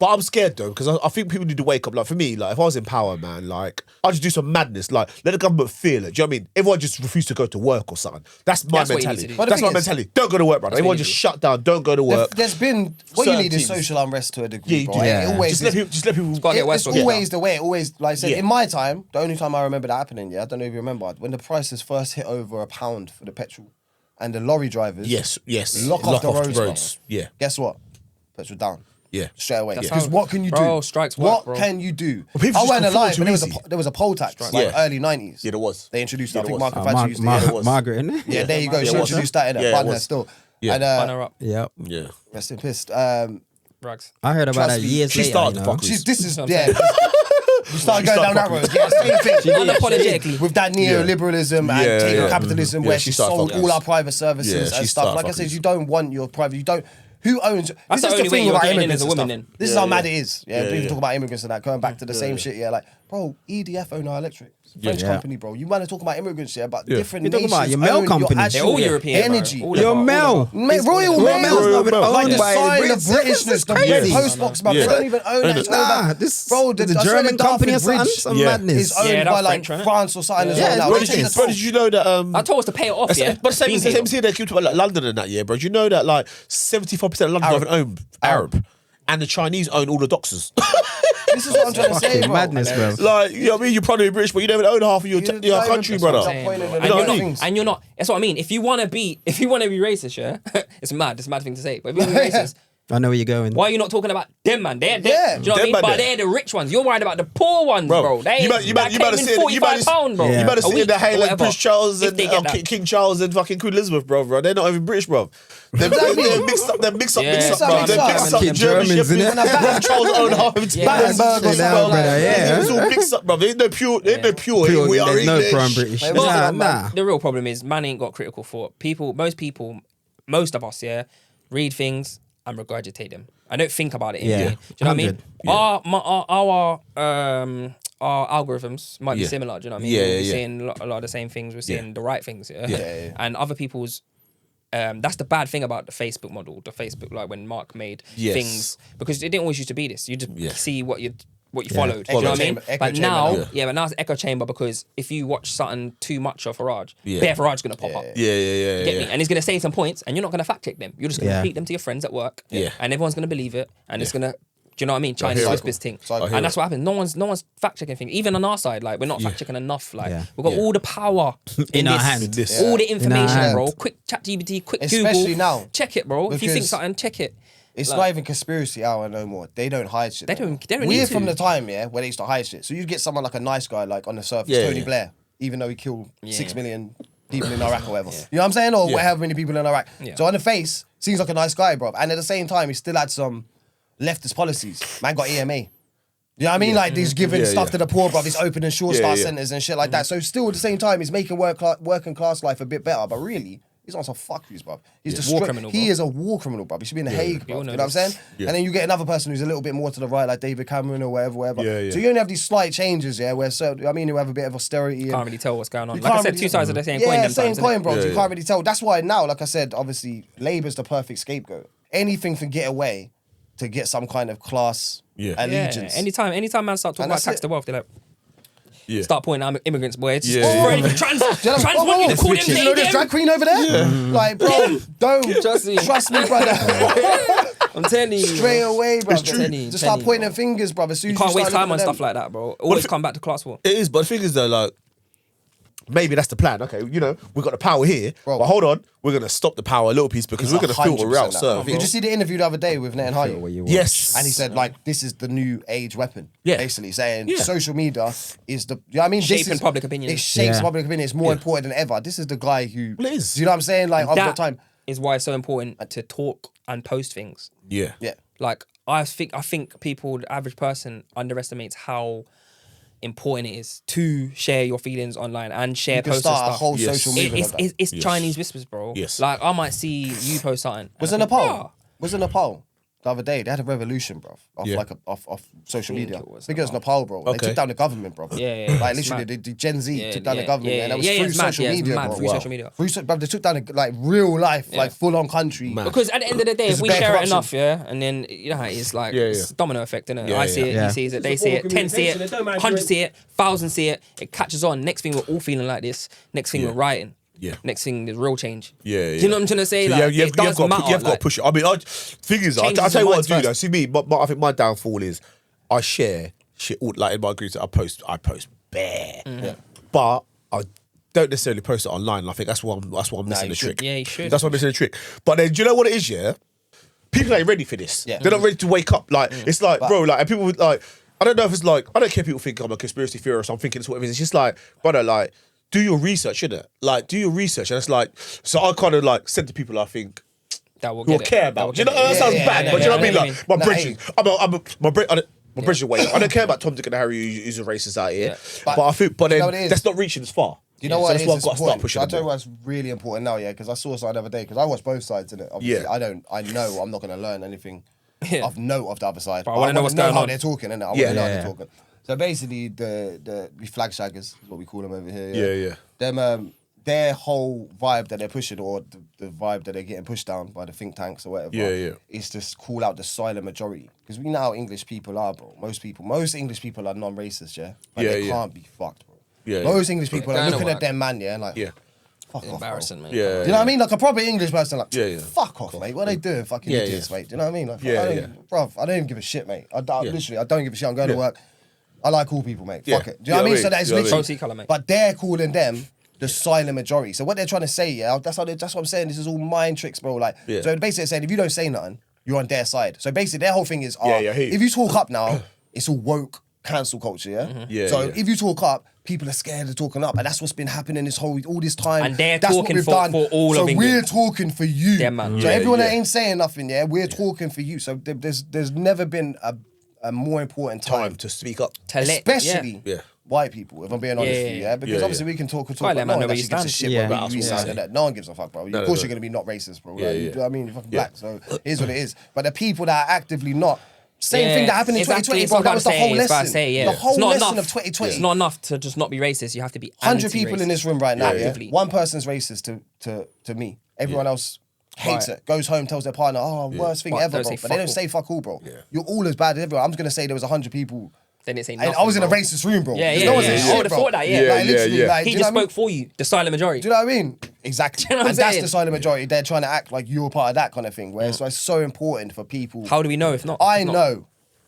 But I'm scared though, because I think people need to wake up. Like for me, like if I was in power, man, like I'd just do some madness. Like let the government feel it. Do you know what I mean? Everyone just refuse to go to work or something. That's my That's what you need mentality. to do. But the That's thing my is- mentality. Don't go to work, brother. That's what Everyone you just need to shut down. Don't go to work. There's been what you Certain need is teams. social unrest to a degree, Yeah, bro. you do. It always Just let people. gotta get worse it's for it. always the way. Always, like I said, Yeah. in my time, the only time I remember that happening, I don't know if you remember, when the prices first hit over £1 for the petrol, and the lorry drivers, Yes. lock off the roads. Yeah. Guess what? Petrol down. Yeah. Straight away. That's Because how- what can you do? Bro, strikes work, What bro. can you do? Well, people I just weren't conform alive, too but easy. there was a poll tax, like Yeah. early 90s. Yeah, there was. They introduced it. I Yeah, think there was. Margaret Thatcher used it. there was. Margaret, innit? Yeah, there you go. Yeah, She it was. introduced that in Yeah, it. it Bun her was. still. Yeah. And Bun her up. Yep. Yeah. rest in peace. Rags. I heard about Trust that me, years she later. started you the know? fuckery. This is That's what I'm yeah. We started going down that road. Yeah, same thing. Unapologetically. With that neoliberalism and Yeah, taking yeah. capitalism, Yeah, where she she started sold fucking all us. our private services Yeah, and she stuff. started Like I fucking said, us. you don't want your private. You don't. Who owns? That's This the is only way thing you're about getting in immigrants as a and woman stuff. then. This is Yeah, how yeah. mad it is. Yeah, Yeah, even yeah. talk about immigrants and that. Going back to the same shit. Yeah, like bro, EDF own our electric. French Yeah. company, bro. You might talk about immigrants, yeah, but Yeah. different You're talking nations about your mail own company. your They're actual all European. bro. energy. All Your of them. mail. Royal Royal Mail, Mail's not been Mail. owned like the by sign of Brits. Britishness, This is the crazy. post box, bro. Yeah. They don't even own that. It's owned by- Nah, this Bro, the I swear German the company or Dartford something. Bridge Some Yeah. madness. is owned Yeah, by that's like French, innit? France or something as Yeah, well now. Bro, it's They British. did you know that? I told us to pay it off, yeah. But same Being here. thing they keep talking about like London and that, yeah, bro. Do you know that like 74% of London Arab. don't even own Arab, and the Chinese own all the doctors. This is what I'm trying to say, Fucking bro. madness, bro. Like, you know what I mean? You're probably British, but you don't even own half of your You don't country, even- brother. Saying, bro. You know And what you're I not, mean? and you're not. That's what I mean. If you want to be racist, yeah, it's mad. It's a mad thing to say. But if you want to be racist, I know where you're going. why are you not talking about them, man? They're Yeah. do you know what I Them mean? man But there. they're the rich ones. You're worried about the poor ones, bro. They you better that see came it. in You better £45, bro. Yeah. You better A see week in the or Hale like whatever. Prince Charles If and they get that. King Charles and fucking Queen Elizabeth, bro. They're not even British, bro. They're mixed up. They're mixed up. Yeah, Mixed up, bro. bro. They're Mixed mixed up. up. Fucking German Germans, shepherds. innit? And Charles own half of Yeah. Battenberg or Straight down, something. brother, yeah. It's all mixed up, bro. There ain't no pure. There ain't no pure. Pure, We are there's no English. prime British. Mate, Nah, what's nah. The real problem is man ain't got critical thought. Most of us, yeah, read things and regurgitate them. I don't think about it. Yeah. Do you know what I mean? 100. Our algorithms might be Yeah. similar. Do you know what I mean? Yeah, We'll yeah, be yeah. seeing a lot of the same things. We're seeing the right things. Yeah. Yeah. And other people's. That's the bad thing about the Facebook model. The Facebook, like when Mark made Yes. things, because it didn't always used to be this. You just Yeah. see what you followed. Do you Echo know what I mean? chamber- echo But chamber now, now. but now it's echo chamber because if you watch something too much of Farage, Yeah. Bear Farage's gonna pop up. Yeah. Get me? And he's gonna say some points, and you're not gonna fact check them. You're just gonna Yeah. repeat them to your friends at work, Yeah. and everyone's gonna believe it, and it's gonna. Do you know what I mean? Chinese hear it. whispers thing, Cycle. I hear and that's it. what happens. No one's fact checking things. Even on our side, like we're not fact checking enough. Like Yeah. we've got Yeah. all the power In our this, hand. In this. all the our information, hand. bro. Quick ChatGPT, quick Especially Google. now, Check it, bro. If you think because something, check it. It's Like- not even conspiracy hour no more. They don't hide shit. They no more. don't We're need to. from the time, yeah, where they used to hide shit. So you get someone like a nice guy, like on the surface, Yeah, Tony yeah. Blair, even though he killed Yeah. 6 million people in Iraq or whatever. You know what I'm saying? Or Yeah. however many people in Iraq. Yeah. So on the face, seems like a nice guy, bro. And at the same time, he still had some leftist policies. Man got EMA. You know what I mean? Like he's giving Yeah, stuff yeah. to the poor, bro. He's opening short Yeah, start yeah. centers and shit like that. So still at the same time, he's making working class life a bit better. But really, he's on some fuckeries, bro. He's War criminal, He bro. is a war criminal, bro. He should be in the Hague, bro. all You know know what I'm this. saying? Yeah. And then you get another person who's a little bit more to the right, like David Cameron or whatever. Yeah, yeah. So you only have these slight changes, yeah, where you have a bit of austerity. Can't And, really tell what's going on. You Like I can't said, really- two sides of the same yeah, coin. them same times, coin, innit? bro. Yeah, So you yeah. can't really tell. That's why now, like I said, obviously, Labour's the perfect scapegoat. Anything can get away to get some kind of class Yeah. allegiance. Yeah. Anytime man start talking And about that's tax it. to wealth, they're like, Yeah. start pointing out immigrants, boy. It's just Yeah, for yeah. anything. Trans Do you know- what whoa, you whoa, call them? Do you know this drag queen over there? Like, bro, don't Trust me. trust me, brother. I'm telling you. Straight away, bro. true. Telling you, Just start telling pointing you. fingers, brother. As soon You as can't waste start time on looking at stuff them. like that, bro. Always come back to class war. It is, but the thing is though, like, maybe that's the plan. Okay, you know, we've got the power here, Bro. but hold on, we're gonna stop the power a little piece because we're gonna filter 100% out that. certain Did you things. see the interview the other day with Netanyahu? Yes, And he said, like, this is the new age weapon. Yeah. Basically saying Yeah. social media is the, you know what I mean? This Shaping is- public opinion. It shapes Yeah. public opinion. It's more important than ever. This is the guy who, Well, it is. do you know what I'm saying? Like, I've got That time. is why it's so important to talk and post things. yeah, Yeah. Like I think people, the average person, underestimates how important it is to share your feelings online and share You can posts and start a stuff. whole Yes. social movement of that. It's Yes. Chinese whispers, bro. Yes. Like I might see you post something. Was and it I think, Nepal? Was it Nepal? the other day, they had a revolution, bro, off Yeah. like off social think media. it was I think it was Nepal, bro. They Okay. took down the government, bro. Yeah. Like It's literally, mad. the Gen Z Yeah, took down the yeah, government, yeah, and that was yeah, through it's mad, social yeah, it's media, mad bro. through social media. But they took down like real life, like full on country. Because at the end of the day, It's if we bare share it corruption. enough, yeah, and then you know how it is like Yeah, it's yeah. domino effect, innit? Yeah, I see it, yeah. he sees it, they It's see all it, 10 see it, communication, it don't matter 100 if see it, 1,000 see it, it catches on. Next thing we're all feeling like this. Next thing Yeah. we're writing. Yeah. Next thing there's real change. Yeah, Do you know what I'm trying to say? So Like, you've it does got matter. to like, push it. I mean, thing is, I'll Changes tell you the what I minds do though. first. See me, I think my downfall is I share shit all, like in my groups that I post bare, but I don't necessarily post it online. And I think that's why I'm missing you the trick. should. Yeah, you should. That's why I'm missing the trick. But then, do you know what it is? Yeah, people ain't ready for this. Yeah. They're not ready to wake up. Like it's like, bro, like, and people would like. I don't know if it's like, I don't care if people think I'm a conspiracy theorist. I'm thinking it's whatever it is. It's just like, brother, like, do your research, innit? Like, do your research. And it's like, so I kind of like said to people I think that will who I get it. care That about. will Do you know, get it. that sounds yeah, bad, yeah, but do you know what I yeah, mean? I Like, my Nah, bridges, my bridges away. I don't care about Tom, Dick and Harry who's a racist out here. Yeah. But I think, but you know then what it is? that's not reaching as far. You know So what? that's it why is? I've got to It's start important. pushing I'll them tell you more. what's really important now, yeah, because I saw something the other day, because I watch both sides in it. Obviously, Yeah. I know I'm not going to learn anything Yeah. of note of the other side. But I wanna know what's going how on. they're talking, innit? I want Yeah. to know how Yeah. they're talking. So basically, the flag shaggers is what we call them over here. Yeah. Them, their whole vibe that they're pushing, or the vibe that they're getting pushed down by the think tanks or whatever, Yeah. is to call out the silent majority. Because we know how English people are, bro. Most English people are non-racist, yeah? But they can't be fucked, bro. Yeah, Most English people are Kinda looking work. at them man, yeah, like, Yeah. fuck off, bro. Embarrassing, man. Yeah. Do you know what I mean? Like a proper English person, like, Yeah. fuck off, mate. What are they doing? Fucking Yeah, idiots, yeah. mate. Do you know what I mean? Like, Yeah, I don't, yeah. Bruv, I don't even give a shit, mate. Literally, I don't give a shit. I'm going to Yeah. work. I like all people, mate. Yeah. Fuck it. Do you know what I mean? So that is You know what I mean? literally. Don't see colour, mate. But they're calling them the silent majority. So what they're trying to say, yeah, that's what I'm saying. This is all mind tricks, bro. Like, Yeah. so basically, they're saying if you don't say nothing, you're on their side. So basically, their whole thing is, Yeah, I hear you. if you talk up now, it's all woke cancel culture, yeah. Yeah, So yeah. if you talk up, people are scared of talking up, and that's what's been happening all this time. And they're that's talking what we've for- done. for all so of England. we're talking for you. Yeah, man. So Yeah, everyone that yeah. ain't saying nothing, yeah, we're talking for you. So there's never been a more important Time to speak up. To let- especially Yeah. white people. If I'm being honest Yeah, with you, yeah. yeah, because Yeah, obviously yeah. we can talk, Quite but let no man one know where actually you gives a stand. shit Yeah. about we Yeah. sound and that. No one gives a fuck, bro. No, Of course no. you're gonna be not racist, bro. Yeah, Like, yeah. you know what I mean? You're fucking Yeah. black, so it is what it is. But the people that are actively not. Same Yeah, thing that happened in exactly. 2020, It's bro. what That I'm was the saying, whole it's what I lesson. say, yeah. The It's whole not lesson enough. of 2020. It's not enough to just not be racist. You have to be 100 people in this room right now, yeah. Actively. One person's racist to me. Everyone else hates it. Goes home, tells their partner, "Oh, worst thing But ever, don't bro." say But they don't fuck say fuck all, bro. You're all as bad as everyone. I'm just gonna say there was 100 people. Then it's And I was in a racist room, bro. Yeah, There's yeah, no one yeah. saying I shit, would have bro. thought that, yeah. Like, literally, yeah. like, He do you just know what I mean? spoke for you, the silent majority. Do you know what I mean? Exactly. Do you know what I'm And that's saying? the silent majority. They're trying to act like you're part of that kind of thing. Where it's like so important for people. How do we know if not? I If not? know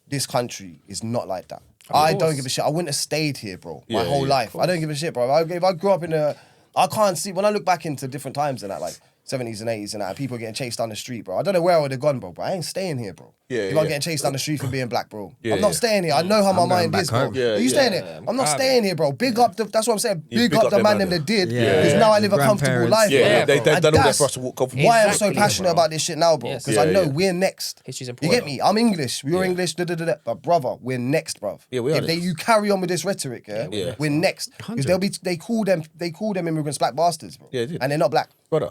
this country is not like that. I don't course. give a shit. I wouldn't have stayed here, bro, my Yeah, whole yeah, life. I don't give a shit, bro. If I grew up in I can't see, when I look back into different times and that, like 70s and 80s and that, people getting chased down the street, bro. I don't know where I would have gone, bro, but I ain't staying here, bro. Yeah, if yeah. I'm getting chased down the street for being black, bro. Yeah, I'm not yeah. staying here. I know how my I'm going mind back is, bro. home. Yeah, Are you yeah. staying here? I'm not staying here, bro. Big up, that's what I'm saying. Yeah, Big up the man them that did. Yeah. Because now I live a Your comfortable grandparents. life, Yeah, bro. Yeah, they've bro. done all that that's for us to walk comfortable. why I'm so Exactly, passionate bro. about this shit now, bro. Yes. Because Yeah, I know yeah. we're next. History's You important. get me? I'm English. You're English. But brother, we're next, bruv. Yeah, we are If next. you carry on with this rhetoric, yeah, we're next. Because they call them immigrants black bastards, bro. Yeah, they did. And they're not black. Brother.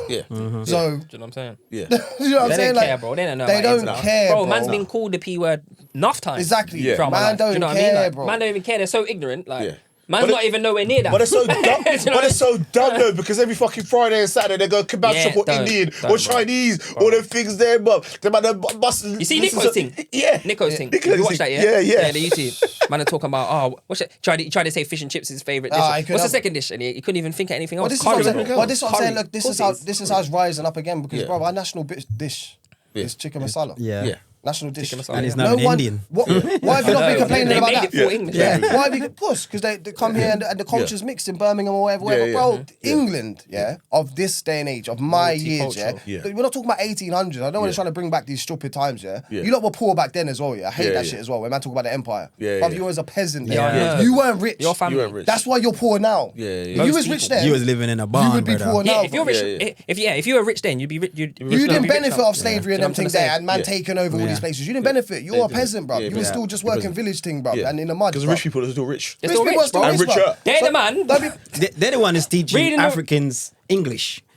Yeah. So Do you know what I'm saying? Yeah. you know what I'm They saying? don't Like, care, bro. They don't know. They about it, don't bro. care, Bro, bro. man's been called the P word enough times. Exactly. Yeah. throughout my Man life. don't Do you know what I care, mean? Like, bro. Man don't even care. They're so ignorant. Like, Yeah. man's But not even nowhere near that. But it's so dumb. Do you know But what it's so dumb though, because every fucking Friday and Saturday they go kebab Yeah, shop or don't, Indian don't, or bro. Chinese, all them things there, but the man busting. You see Nico's thing? Yeah. Nico's thing. Nico's You watch thing. that, yeah? Yeah. Yeah, the YouTube. Man are talking about, what's it? Tried to say fish and chips is his favourite dish. I could What's the have- second dish? And he couldn't even think of anything else. Well, this is what I'm Curry, saying. bro. Well, this is what I'm saying. Curry. Look, this Of is course how it's rising up again because, Yeah. bro, our national dish is chicken masala. Yeah. Yeah. National dish. Chicken masala. And it's now an Indian. Why have you not been No, complaining they about made that? it for English. Yeah. Why have you? Of course, because they come here and the culture's mixed in Birmingham or whatever. Yeah, yeah. Bro, England, of this day and age, of my years, Multicultural. Yeah. We're not talking about 1800s. I know we're trying to bring back these stupid times, Yeah. You lot were poor back then as well, I hate Yeah, that yeah. shit as well. When man talk about the empire. Yeah, Bruv, yeah. you was a peasant. Yeah, I know. You weren't rich. Your family. You weren't rich. That's why you're poor now. Yeah, yeah. If you Most was rich people. then, You was living in a barn, you would be brother. poor Yeah, now. if you're bro. rich, if you were rich then, you'd be rich. You didn't benefit off slavery and Yeah. them Do you know things what I'm there, saying? and man Yeah. taking over all Yeah. these places. You didn't benefit. You're a didn't. peasant, bro. Yeah, You were yeah. still just working village thing, bro, Yeah. and in the mud. Because bruv. rich people are still rich. They're Rich still people are rich, still bro. And rich, richer. bruv. They're the man. Don't be- They're the one who's teaching Reading the- Africans English.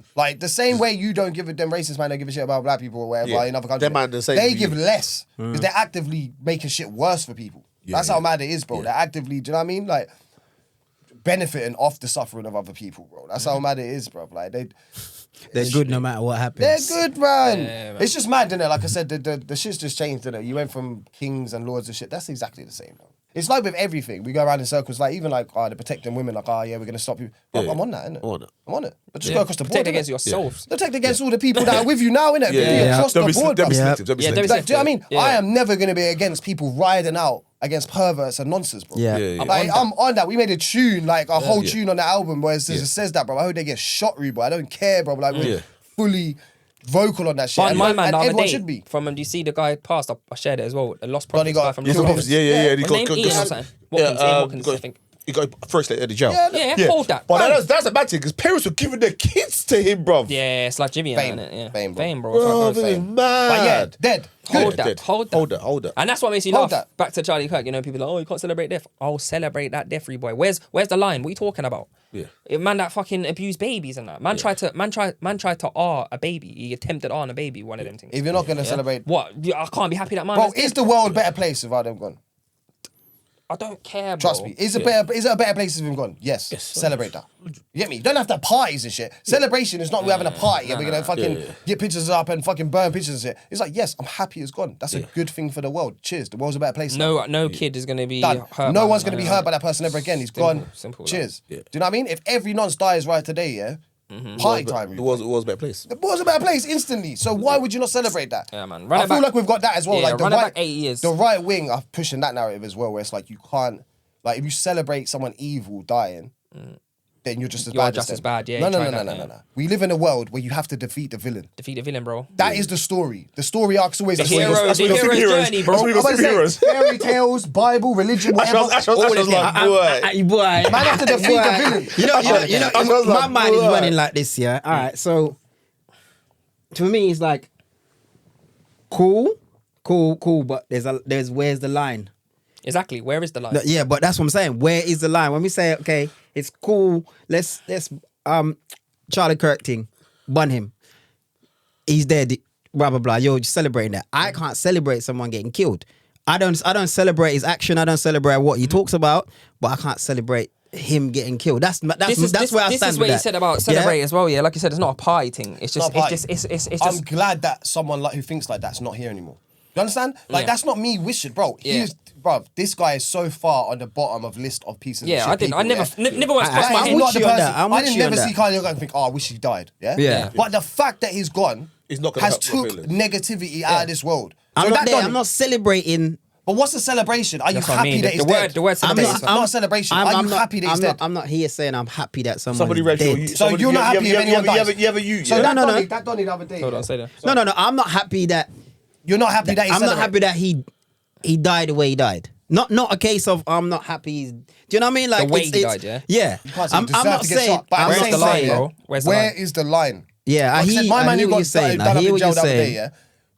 man. Like the same way you don't give a them racist man don't give a shit about black people or whatever Yeah. in other countries. Them man the same they for give you. less because they're actively making shit worse for people. Yeah, That's yeah. how mad it is, bro. They're actively, do you know what I mean? Like benefiting off the suffering of other people, bro. That's how mad it is, bro. Like They're good no matter what happens. they're good, man. Yeah, man. It's just mad, innit? Like I said, the shit's just changed, innit? You went from kings and lords and shit. That's exactly the same, bro. It's like with everything. We go around in circles, like even like, they're protecting women, like, yeah, we're gonna stop you. Bro, I'm on that, innit? I'm on it. But just go across the board. Protect against yourself. Protect against all the people that are with you now, innit? Yeah. Across the board, bro. Don't be Yeah. selective. Don't be Yeah, selective. Like, do you know what I mean? Yeah. I am never going to be against people riding out against perverts and nonsense, bro. Yeah. Yeah, yeah. I'm on that. We made a tune, like a whole tune on the album where it says that, bro. I hope they get shot, bro. I don't care, bro. Like, we're fully vocal on that shit. But my man, and the other everyone day, should be. do you see the guy passed? I shared it as well. A lost Donnie prophets got- guy from He's Liverpool. Prophets, yeah. He His name Ian or something. Watkins, Ian Watkins, I think. He got first at the jail. Yeah, hold that. But that's a bad thing because parents were giving their kids to him, bruv. Yeah, it's like Jimmy Fame. and that, yeah. Fame, bro. Fame, bro. Bro, It's like, this is fame. mad. But yeah, dead. Hold Dead. that. Hold that. And that's what makes me Hold laugh. that. Back to Charlie Kirk, you know, people are like, oh, you can't celebrate death. I'll celebrate that death for you, boy. Where's the line? What are you talking about? Yeah. Man that fucking abused babies and that. Man tried to R a baby. He attempted on a baby, one of them things. If you're not going to celebrate. What? I can't be happy that man. Bro, is is dead. the world a better place without them gone? I don't care, bro. Trust me. Is it a better place if them gone? Yes. Celebrate that. You get me? You don't have to have parties and shit. Celebration is not we're having a party and we're gonna fucking get pictures up and fucking burn pictures and shit. It's like, yes, I'm happy it's gone. That's a good thing for the world. Cheers. The world's a better place. now. No kid is gonna be Done. hurt. No by one's that, going to be man. hurt by that person ever again. He's gone. simple, Cheers. Yeah. Do you know what I mean? If every nonce dies right today, yeah, party time. It was a better place. The world's a better place instantly. So why would you not celebrate that? Yeah, man. I Run it feel back- like we've got that as well. Yeah, like the run it right, back 8 years. The right wing are pushing that narrative as well, where it's like you can't, like if you celebrate someone evil dying, then you're just as You are bad. just them. as bad, yeah, No, try that, yeah. We live in a world where you have to defeat the villain. Defeat the villain, bro. That is the story. The story arc's always The the hero, That's the what you got hero's superheroes. journey, bro. That's what you got I'm about to superheroes. say, fairy tales, Bible, religion, whatever. Ash was like, boy. Boy. Man have to defeat the villain. You know, my mind is boy. running like this, yeah. All right, so to me, it's like cool, but there's where's the line? Exactly. Where is the line? Yeah, but that's what I'm saying. Where is the line? When we say, okay, it's cool, let's Charlie Kirk thing, bun him. He's dead, blah blah blah. Yo, just celebrating that. I can't celebrate someone getting killed. I don't celebrate his action. I don't celebrate what he talks about, but I can't celebrate him getting killed. That's where I stand This with is what you that. said about celebrate as well. Yeah, like you said, it's not a party thing. It's just, not a party. it's I'm just. glad that someone like who thinks like that's not here anymore. You understand? Like Yeah. that's not me wishing, bro. Yeah. Bro, this guy is so far on the bottom of list of pieces. Yeah, of shit I didn't. I people, never, never once crossed I- my I'm head. with not the you on person. that. I'm I with didn't you on never that. see Kanye and think, oh, I wish he died. Yeah. Yeah. But the fact that he's gone He's not gonna has help your took feelings. negativity out of this world. I'm So not that there. done I'm it. not celebrating. But what's the celebration? Are you That's what I happy mean. that he's The word- dead? the word It's celebration. not a celebration. Are you happy that he's dead? I'm not here saying I'm happy that someone's Somebody read dead. you. So you're not happy if anyone dies? You have a you. So yeah. that No, no. Donny, that Donny the other day. Hold on, say that. No. I'm not happy that. You're not happy that he's I'm not happy that he died the way he died. Not a case of I'm not happy. Do you know what I mean? Like way it's, he it's- died, yeah? Yeah. You can't say I'm you deserve not to get saying. shot, but at I'm the Where's same the not line, saying. time, bro? Where's the Where line? is the line? Yeah, Like I said, my man who hear what got you're saying. done I up hear in what jail you're the other day, saying. yeah?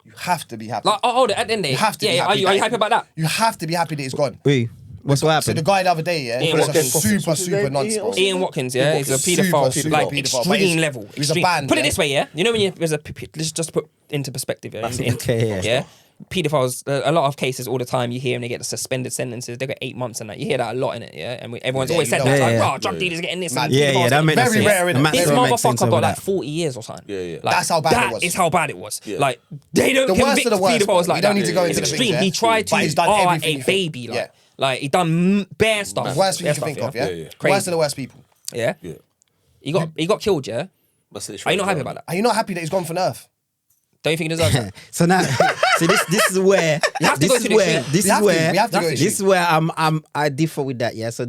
You have to be happy. Like, hold it. At the end of the You day, have to be yeah, happy. are you happy about that? You have to be happy that he's gone. Wait, what's what So happened? the guy the other day, yeah, Ian was a Watkins. super nonce, bro. Ian Watkins, yeah, he's a Super, paedophile, super like paedophile, but extreme he's- level. he's a extreme. band, Put it yeah? this way, yeah. You know when there's let's just put into perspective, yeah. Okay, yeah. Pedophiles, a lot of cases all the time you hear and they get suspended sentences. They got 8 months and that. You hear that a lot in it, yeah. And everyone's Yeah, always you said know that, that. like, Yeah, oh, drug dealers getting this. And Yeah, pedophiles that makes getting Very this. rare, innit? Max This don't make sense motherfucker over got like that. 40 years or something. Yeah, yeah. Like, That's how bad it that was. is how bad it was. Yeah. Like they don't The worst convict of the worst, pedophiles bro. like We don't that. need to go It's into the extreme. things, He yeah? tried But he's to done R everything a you think. baby, Yeah. like he done bare stuff. The worst thing Bare you can think stuff, of, yeah? Yeah, yeah. Crazy. Worst of the worst people. Yeah. Yeah. He got killed, yeah. That's it. Are you not happy about that? Are you not happy that he's gone from Earth? Don't you think he deserves that? So now, see this is where You have to this go is to the where extreme. this We is have to, where we have to go this extreme. is where I differ with that. Yeah. So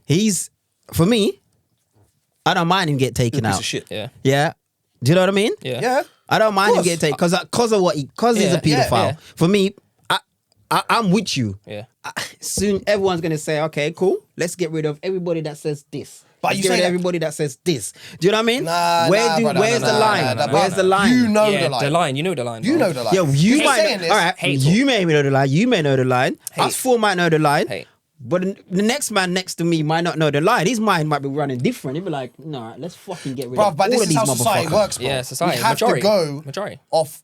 he's for me, I don't mind him get taken Piece out. of shit. Yeah. Yeah. Do you know what I mean? Yeah. Yeah. I don't mind him course. getting taken because of what he's Yeah, a paedophile. yeah. For me, I'm with you. Yeah. Soon everyone's gonna say, okay, cool. Let's get rid of everybody that says this. But Let's you get say rid of that- everybody that says this. Do you know what I mean? Nah, brother, where's the line? Where's the line? You know Yeah, the line. You know the line. You bro. know the line. Yeah, you He's might. saying this. All right, Hateful. you may know the line. You may know the line. Us four might know the line. Hate. But the next man next to me might not know the line. His mind might be running different. He'd be like, no, let's fucking get rid Bruv, of but all this of is these how society motherfuckers. works, bro. Yeah, society. We have Majority. to go Majority. off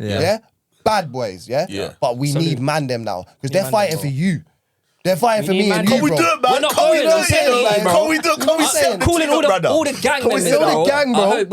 Yeah. Bad boys, yeah? Yeah. But we Salute. need man them now. Because they're man them, fighting bro. for you. They're fighting for You need me and man- you, Can we bro. do it, man? We're not Can we going, do I'm it? saying it, Like, bro. Can we do it? Can we I'm set the Calling team all up, the brother? all the gang Can we members, say all the bro. gang, bro? I hope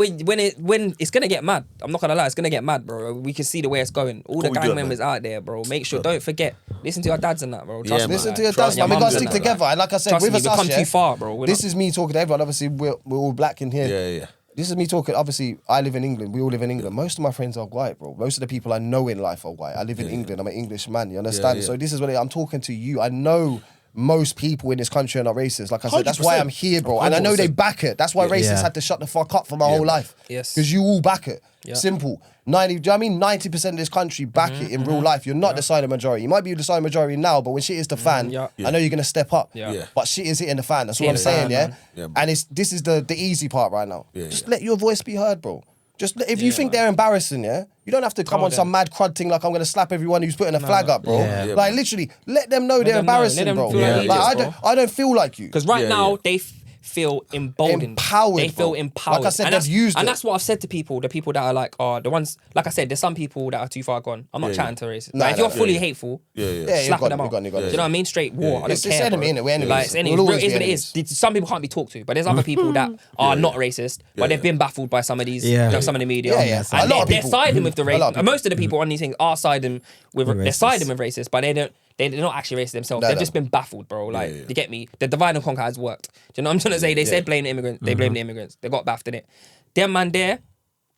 when it's gonna get mad. I'm not gonna lie, it's gonna get mad, bro. We can see the way it's going. All the we do gang it, members out there, bro. Make sure, don't forget, listen to your dads and that, bro. Trust Yeah, me. man. Listen to your Trust dads, man. me, We gotta I'm stick doing together. And like I said, Trust with me, us, we've come yeah, too far, bro. We're This not- is me talking to everyone. Obviously, we're all black in here. Yeah. This is me talking. Obviously, I live in England. We all live in England. Most of my friends are white, bro. Most of the people I know in life are white. I live in England. I'm an English man. You understand? Yeah. So this is what I'm talking to you. I know most people in this country are not racist. Like I said, that's why 100%. I'm here, bro. And I know they back it. That's why racists Yeah. had to shut the fuck up for my whole life. Yes. Because you all back it. Yeah. Simple. 90, do you know what I mean? 90% of this country back it in real life. You're not the silent majority. You might be the silent majority now, but when shit is the fan, yeah. I know you're gonna step up. Yeah. Yeah. But shit is hitting the fan. That's what Hitting I'm the saying, fan, yeah? man. Yeah, man. And this is the easy part right now. Yeah, Just yeah. let your voice be heard, bro. If you think man. they're embarrassing, yeah, you don't have to come Tell on some them. mad crud thing like I'm gonna slap everyone who's putting a flag up, bro. Yeah. Yeah, Like man. literally, let them know they're them know. embarrassing, Let them bro. feel like Like, idiots, I don't feel like you. Because right Yeah, now yeah. they feel emboldened, Empowered, They feel bro. empowered. Like I said, and they've that's, used and it. that's what I've said to people. The people that are like, the ones. Like I said, there's some people that are too far gone. I'm not Yeah, chatting to racists. Nah, Like, if nah, you're nah. fully Yeah. hateful, Yeah. Yeah, you're slapping gone, them you're out. gone, you're gone. Do you know what I mean? Straight war. I don't It's care. enemy, bro. innit? We're enemies. Like, it's enemies. We'll always It is be what it enemies. is. Some people can't be talked to, but there's other people that are not racist, but they've been baffled by some of these, some of the media. Yeah, yeah. And A lot of they're people. siding with the A lot of racist. people. Most of the people on these things are siding with. They're Racist. siding with racists, but they don't. They're not actually racist themselves. No, They've no. just been baffled, bro. Like, yeah. you get me? The divide and conquer has worked. Do you know what I'm trying to say? They said blame the immigrants. They blame the immigrants. They got baffed in it. Them man there,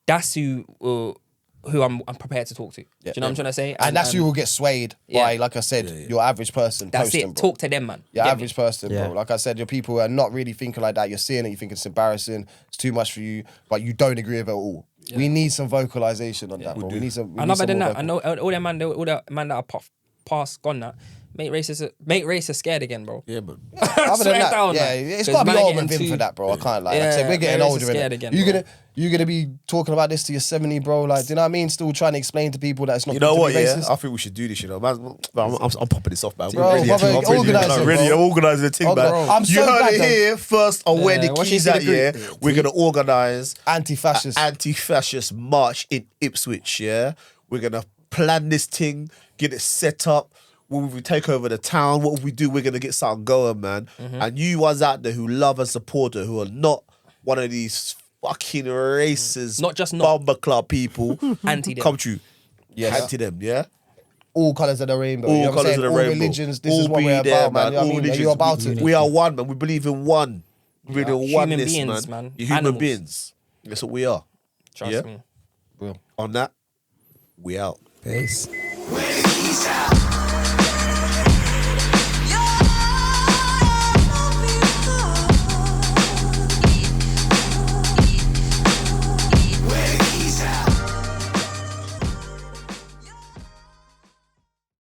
that's who I'm prepared to talk to. Do you know what I'm trying to say? And that's who will get swayed by, like I said, your average person That's posting, it. bro. Talk to them, man. Your You get average me? person, Yeah. bro. Like I said, your people who are not really thinking like that. You're seeing it, you think it's embarrassing, it's too much for you, but you don't agree with it at all. We need some vocalization on that, bro. We need some. And other than that, I know all them man that are past gone that make racists scared again, bro. Yeah, man. Other than Swear that, down, yeah, man. it's 'Cause got to be man over getting and Vim too- for that, bro. I can't lie. Yeah, Like I said, we're getting racists older. scared Innit? again, You're gonna be talking about this to your 70, bro. Like, do you know what I mean? Still trying to explain to people that it's not. You know good what? to be Yeah, racist. I think we should do this. You know, man, I'm popping this off, man. Bro, brother, organise it, bro. I'm organising the thing, Oh, man. bro. I'm You so heard glad it that- here first on where the once you keys see the at. Yeah, group. we're gonna organise Anti-fascist. anti-fascist march in Ipswich. Yeah, we're gonna plan this thing, get it set up. When we take over the town, what we do, we're gonna get something going, man. And you ones out there who love and support it, who are not one of these fucking racist, Not just not. bomber club people, Anti them. come true. Yes. Anti them, yeah. All colours of the rainbow. All you know what I'm colours saying? of the All rainbow. religions. This All is what be we're there, about, man. You know what I All mean? Are religions. you about it? We are one, man. We believe in one. We believe in Human oneness, beings, man. man. You're human Animals. beings. That's what we are. Trust Yeah? me. On that, we out. Peace. When he's out.